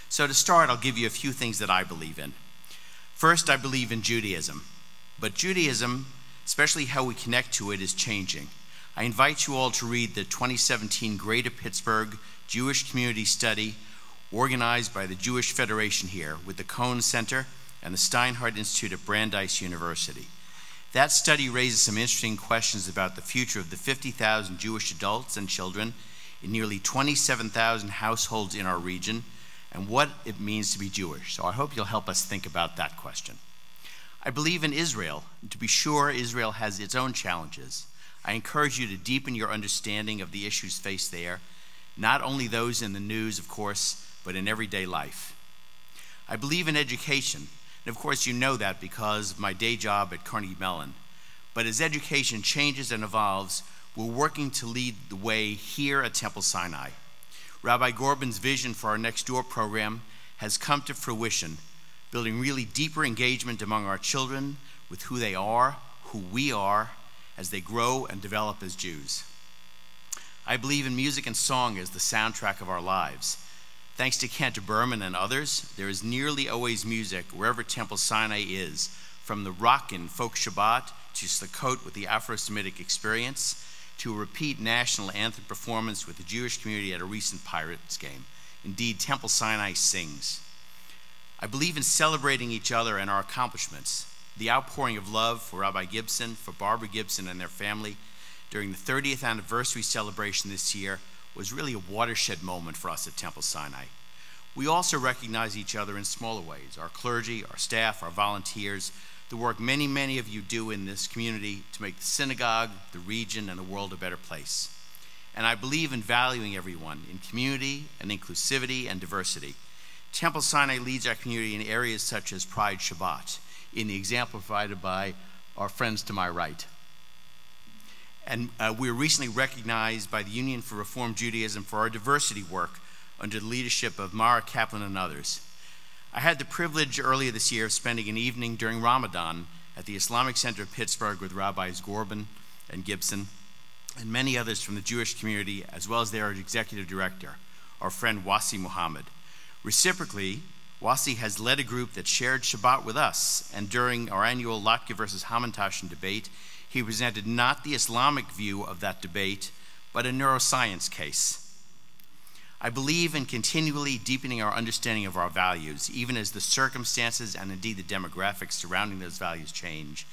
So to start, I'll give you a few things that I believe in. First, I believe in Judaism, but Judaism, especially how we connect to it, is changing. I invite you all to read the 2017 Greater Pittsburgh Jewish Community Study organized by the Jewish Federation here with the Cohn Center and the Steinhardt Institute at Brandeis University. That study raises some interesting questions about the future of the 50,000 Jewish adults and children in nearly 27,000 households in our region and what it means to be Jewish. So I hope you'll help us think about that question. I believe in Israel. To be sure, Israel has its own challenges. I encourage you to deepen your understanding of the issues faced there, not only those in the news, of course, but in everyday life. I believe in education, and of course you know that because of my day job at Carnegie Mellon. But as education changes and evolves, we're working to lead the way here at Temple Sinai. Rabbi Gorbin's vision for our Next Door program has come to fruition, building really deeper engagement among our children with who they are, who we are, as they grow and develop as Jews. I believe in music and song as the soundtrack of our lives. Thanks to Cantor Berman and others, there is nearly always music wherever Temple Sinai is, from the rock and folk Shabbat to Sukkot with the Afro-Semitic experience, to a repeat national anthem performance with the Jewish community at a recent Pirates game. Indeed, Temple Sinai sings. I believe in celebrating each other and our accomplishments. The outpouring of love for Rabbi Gibson, for Barbara Gibson and their family during the 30th anniversary celebration this year was really a watershed moment for us at Temple Sinai. We also recognize each other in smaller ways, our clergy, our staff, our volunteers, the work many, many of you do in this community to make the synagogue, the region, and the world a better place. And I believe in valuing everyone in community and inclusivity and diversity. Temple Sinai leads our community in areas such as Pride Shabbat, in the example provided by our friends to my right. And we were recently recognized by the Union for Reform Judaism for our diversity work under the leadership of Mara Kaplan and others. I had the privilege earlier this year of spending an evening during Ramadan at the Islamic Center of Pittsburgh with Rabbis Gorbin and Gibson and many others from the Jewish community, as well as their executive director, our friend Wasi Muhammad. Reciprocally, Wasi has led a group that shared Shabbat with us, and during our annual Latke versus Hamantashen debate, he presented not the Islamic view of that debate, but a neuroscience case. I believe in continually deepening our understanding of our values, even as the circumstances and indeed the demographics surrounding those values change,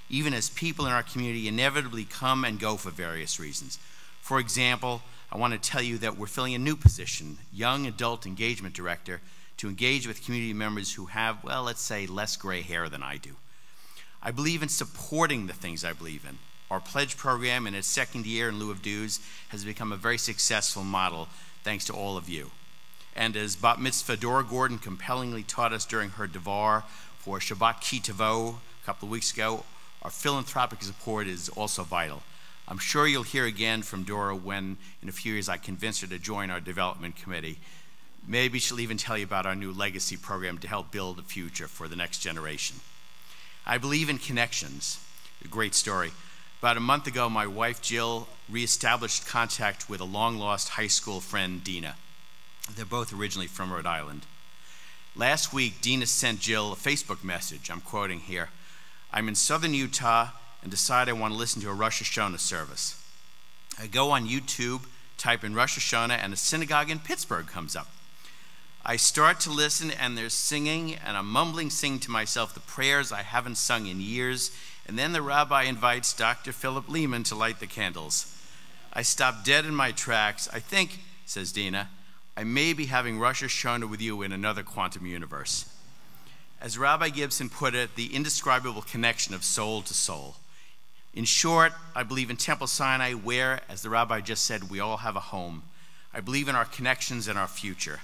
even as people in our community inevitably come and go for various reasons. For example, I want to tell you that we're filling a new position, Young Adult Engagement Director, to engage with community members who have, well, let's say, less gray hair than I do. I believe in supporting the things I believe in. Our pledge program in its second year in lieu of dues has become a very successful model thanks to all of you. And as Bat Mitzvah Dora Gordon compellingly taught us during her Devar for Shabbat Ki Tavo a couple of weeks ago, our philanthropic support is also vital. I'm sure you'll hear again from Dora when, in a few years, I convince her to join our development committee. Maybe she'll even tell you about our new legacy program to help build a future for the next generation. I believe in connections. A great story. About a month ago, my wife Jill reestablished contact with a long-lost high school friend, Dina. They're both originally from Rhode Island. Last week, Dina sent Jill a Facebook message. I'm quoting here. I'm in southern Utah and decide I want to listen to a Rosh Hashanah service. I go on YouTube, type in Rosh Hashanah, and a synagogue in Pittsburgh comes up. I start to listen, and there's singing, and I'm mumbling, singing to myself the prayers I haven't sung in years, and then the rabbi invites Dr. Philip Lehman to light the candles. I stop dead in my tracks. I think, says Dina, I may be having Rosh Hashanah with you in another quantum universe. As Rabbi Gibson put it, the indescribable connection of soul to soul. In short, I believe in Temple Sinai where, as the rabbi just said, we all have a home. I believe in our connections and our future.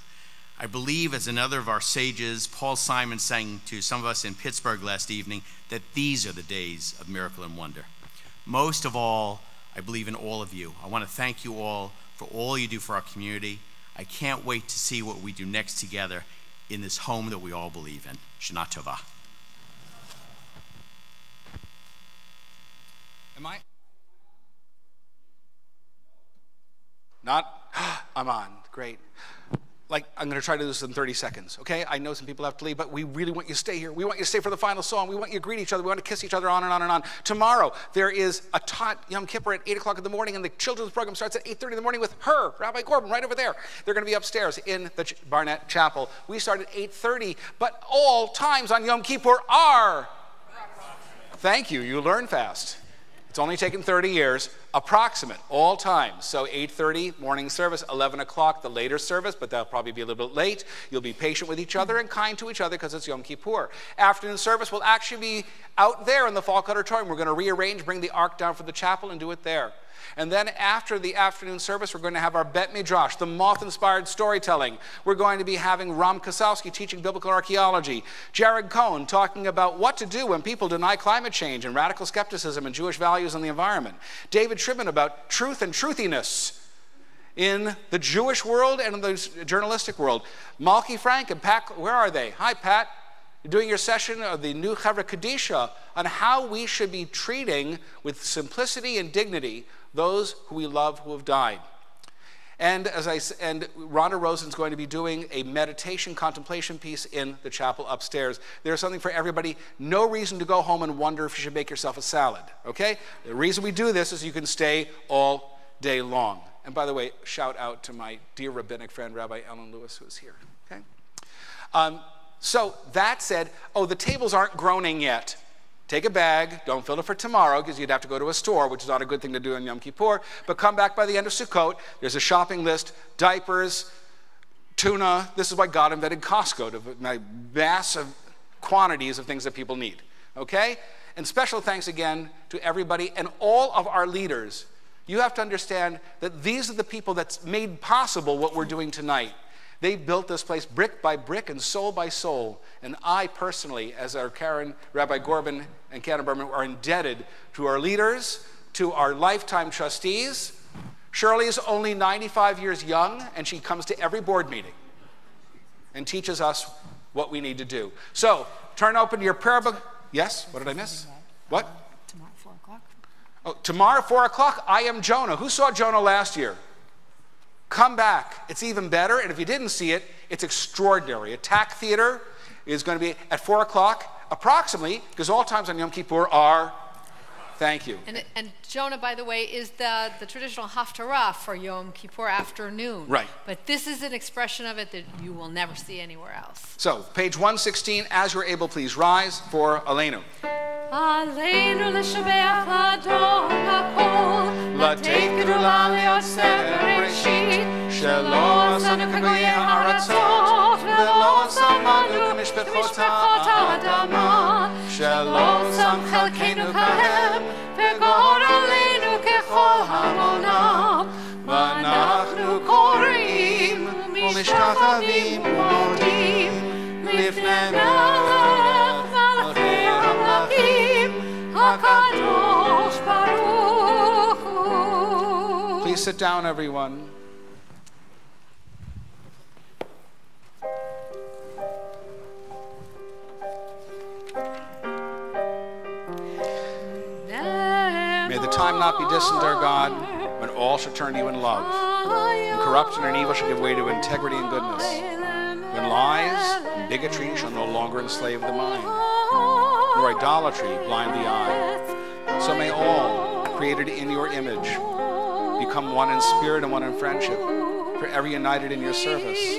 I believe, as another of our sages, Paul Simon, sang to some of us in Pittsburgh last evening, that these are the days of miracle and wonder. Most of all, I believe in all of you. I want to thank you all for all you do for our community. I can't wait to see what we do next together in this home that we all believe in. Shana Tova. Am I? I'm on. Great. Like, I'm going to try to do this in 30 seconds, okay? I know some people have to leave, but we really want you to stay here. We want you to stay for the final song. We want you to greet each other. We want to kiss each other on and on and on. Tomorrow, there is a Tot Yom Kippur at 8 o'clock in the morning, and the children's program starts at 8:30 in the morning with her, Rabbi Corbin, right over there. They're going to be upstairs in the Barnett Chapel. We start at 8:30, but all times on Yom Kippur are... Thank you. You learn fast. It's only taken 30 years, approximate, all times. So 8:30, morning service, 11 o'clock, the later service, but that'll probably be a little bit late. You'll be patient with each other and kind to each other because it's Yom Kippur. Afternoon service will actually be out there in the Falk Auditorium. We're going to rearrange, bring the ark down for the chapel and do it there. And then after the afternoon service, we're going to have our Bet Midrash, the moth-inspired storytelling. We're going to be having Ram Kosowski teaching biblical archaeology, Jared Cohn talking about what to do when people deny climate change and radical skepticism and Jewish values in the environment, David Shriven about truth and truthiness in the Jewish world and in the journalistic world, Malky Frank and Pat, where are they? Hi, Pat. You're doing your session of the new Chevra Kadisha on how we should be treating with simplicity and dignity those who we love who have died. And Rhonda Rosen's going to be doing a meditation contemplation piece in the chapel upstairs. There's something for everybody. No reason to go home and wonder if you should make yourself a salad, okay? The reason we do this is you can stay all day long. And by the way, shout out to my dear rabbinic friend, Rabbi Ellen Lewis, who is here, okay? So that said, the tables aren't groaning yet. Take a bag, don't fill it for tomorrow because you'd have to go to a store, which is not a good thing to do on Yom Kippur, but come back by the end of Sukkot. There's a shopping list, diapers, tuna. This is why God invented Costco, to massive quantities of things that people need, okay? And special thanks again to everybody and all of our leaders. You have to understand that these are the people that's made possible what we're doing tonight. They built this place brick by brick and soul by soul. And I personally, as our Karen, Rabbi Corbin, and Karen Berman, are indebted to our leaders, to our lifetime trustees. Shirley is only 95 years young, and she comes to every board meeting and teaches us what we need to do. So, turn open your prayer book. Yes? What did I miss? What? Tomorrow, 4 o'clock. Oh, tomorrow, 4 o'clock, I Am Jonah. Who saw Jonah last year? Come back. It's even better. And if you didn't see it, it's extraordinary. Attack Theater is going to be at 4 o'clock, approximately, because all times on Yom Kippur are... Thank you. And Jonah, by the way, is the traditional Haftarah for Yom Kippur afternoon. Right. But this is an expression of it that you will never see anywhere else. So, page 116, as you're able, please rise for Aleinu. Aleinu l'shabeach l'adon hakol, l'teikru l'aliyoseh bereshit, shelo asanu k'goyei ha'aratzot, ve'lo samanu k'mishpechot ha'adama, shelo sam chelkeinu kahem, ve'goraleinu kechol hamonam, v'anachnu korim, u'mishkachavim u'modim, lifnei melech malachei hamlachim, hakadosh baruch hu. Please sit down, everyone. May the time not be distant, our God, when all shall turn to you in love, and corruption and evil shall give way to integrity and goodness, when lies and bigotry shall no longer enslave the mind, nor idolatry blind the eye. So may all, created in your image, become one in spirit and one in friendship, forever united in your service.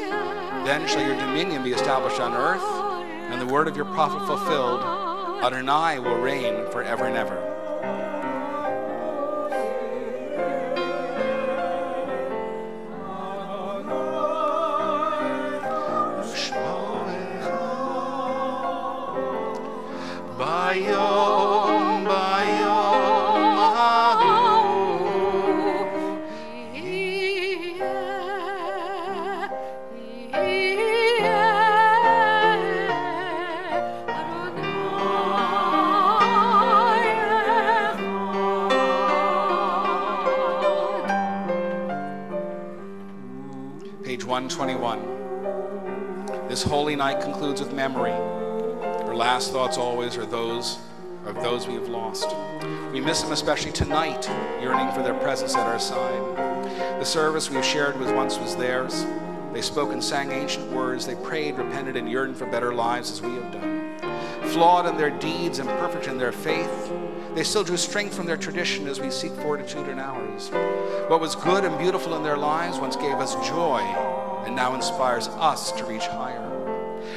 Then shall your dominion be established on earth, and the word of your prophet fulfilled, Adonai will reign forever and ever. Bayom, bayom, Page 121. This holy night concludes with memory. Our last thoughts always are those of those we have lost. We miss them especially tonight, yearning for their presence at our side. The service we've shared once was theirs. They spoke and sang ancient words. They prayed, repented, and yearned for better lives as we have done. Flawed in their deeds, imperfect in their faith, they still drew strength from their tradition as we seek fortitude in ours. What was good and beautiful in their lives once gave us joy and now inspires us to reach higher.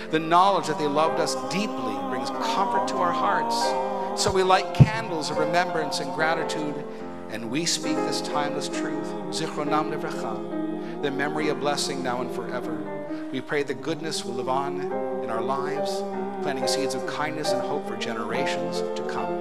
The knowledge that they loved us deeply brings comfort to our hearts. So we light candles of remembrance and gratitude, and we speak this timeless truth, Zichronam Livracha, their memory a blessing now and forever. We pray that goodness will live on in our lives, planting seeds of kindness and hope for generations to come.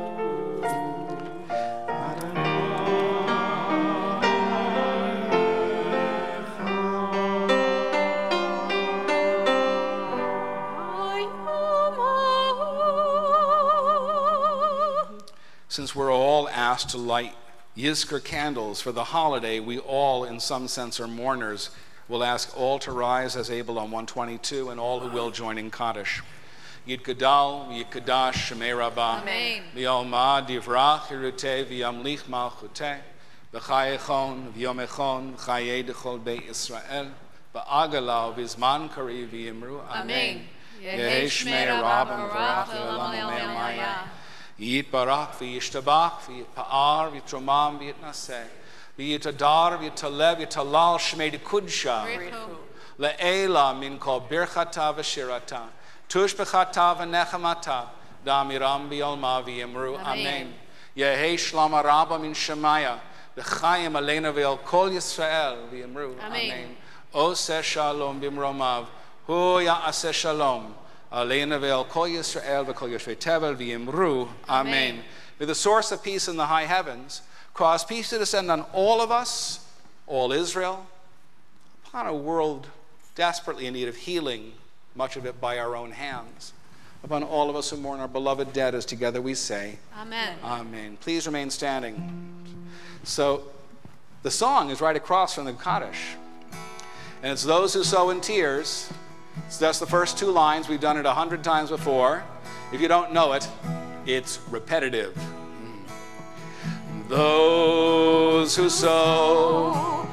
Since we're all asked to light Yizkor candles for the holiday, we all, in some sense, are mourners. We'll ask all to rise as able on 122, and all who will join in Kaddish. Yitgadal, Yitgadash, Shemei Rabbah. Amen. V'yalma divrach hiruteh v'yamlich malchuteh. V'chayechon v'yomechon v'chayei dechol beit Yisrael. V'agalau v'zman kari v'yimru. Amen. Yehi Shmei Rabbah v'barach l'olam u'me'amayah. Yitbarach v'yishtabach v'yitpa'ar v'yitromam v'yitnaseh. V'yitadar v'yitalev v'yitalal Shmei Dekudsha. Le'ela min kol birchata v'shirata. Tush b'chata v'nechamata. Da'amiram v'yolma v'yimru. Amen. Yehi Shlama Rabba min Shemaya. V'chayim aleina v'yol kol Yisrael v'yimru. Amen. Oseh shalom b'mromav. Hu ya'aseh shalom. Aleina ve'el kol Yisrael ve'kol Yoshvei Tevel v'yimru. Amen. May the source of peace in the high heavens cause peace to descend on all of us, all Israel, upon a world desperately in need of healing, much of it by our own hands, upon all of us who mourn our beloved dead, as together we say, Amen. Amen. Please remain standing. So the song is right across from the Kaddish. And it's those who sow in tears. So that's the first two lines. We've done it 100 times before. If you don't know it, it's repetitive. Those who sow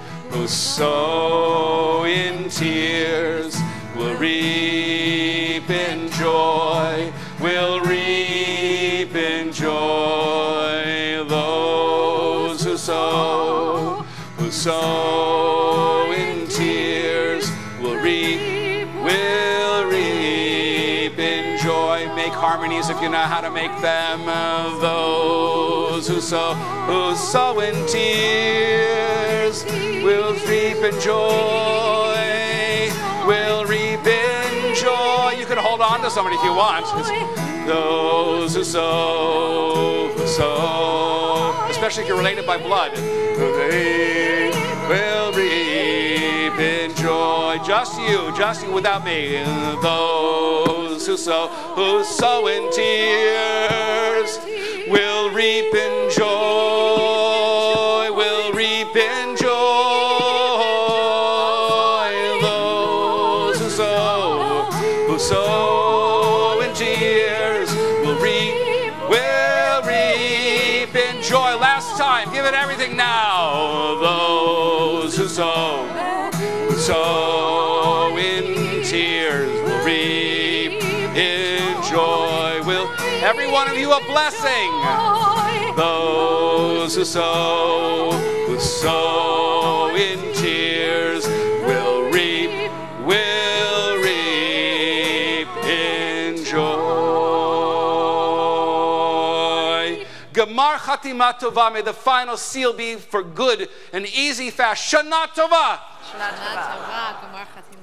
in tears will reap in joy, will reap in joy. Those who sow in tears will reap in joy. Make harmonies if you know how to make them. Those who sow in tears will reap in joy, will reap in joy. You can hold on to somebody if you want. Those who sow, especially if you're related by blood, they will reap in joy. Just you without me. Those who sow in tears will reap in joy, will reap in joy. Those who sow in tears will reap in joy. Last time, give it everything now. Those who sow in tears will reap in joy. Will every one of you a blessing? Those who sow in tears will reap in joy. Gemar Chatima Tova, may the final seal be for good and easy fast. Shana Tova. Shana Tova. Gemar Chatima.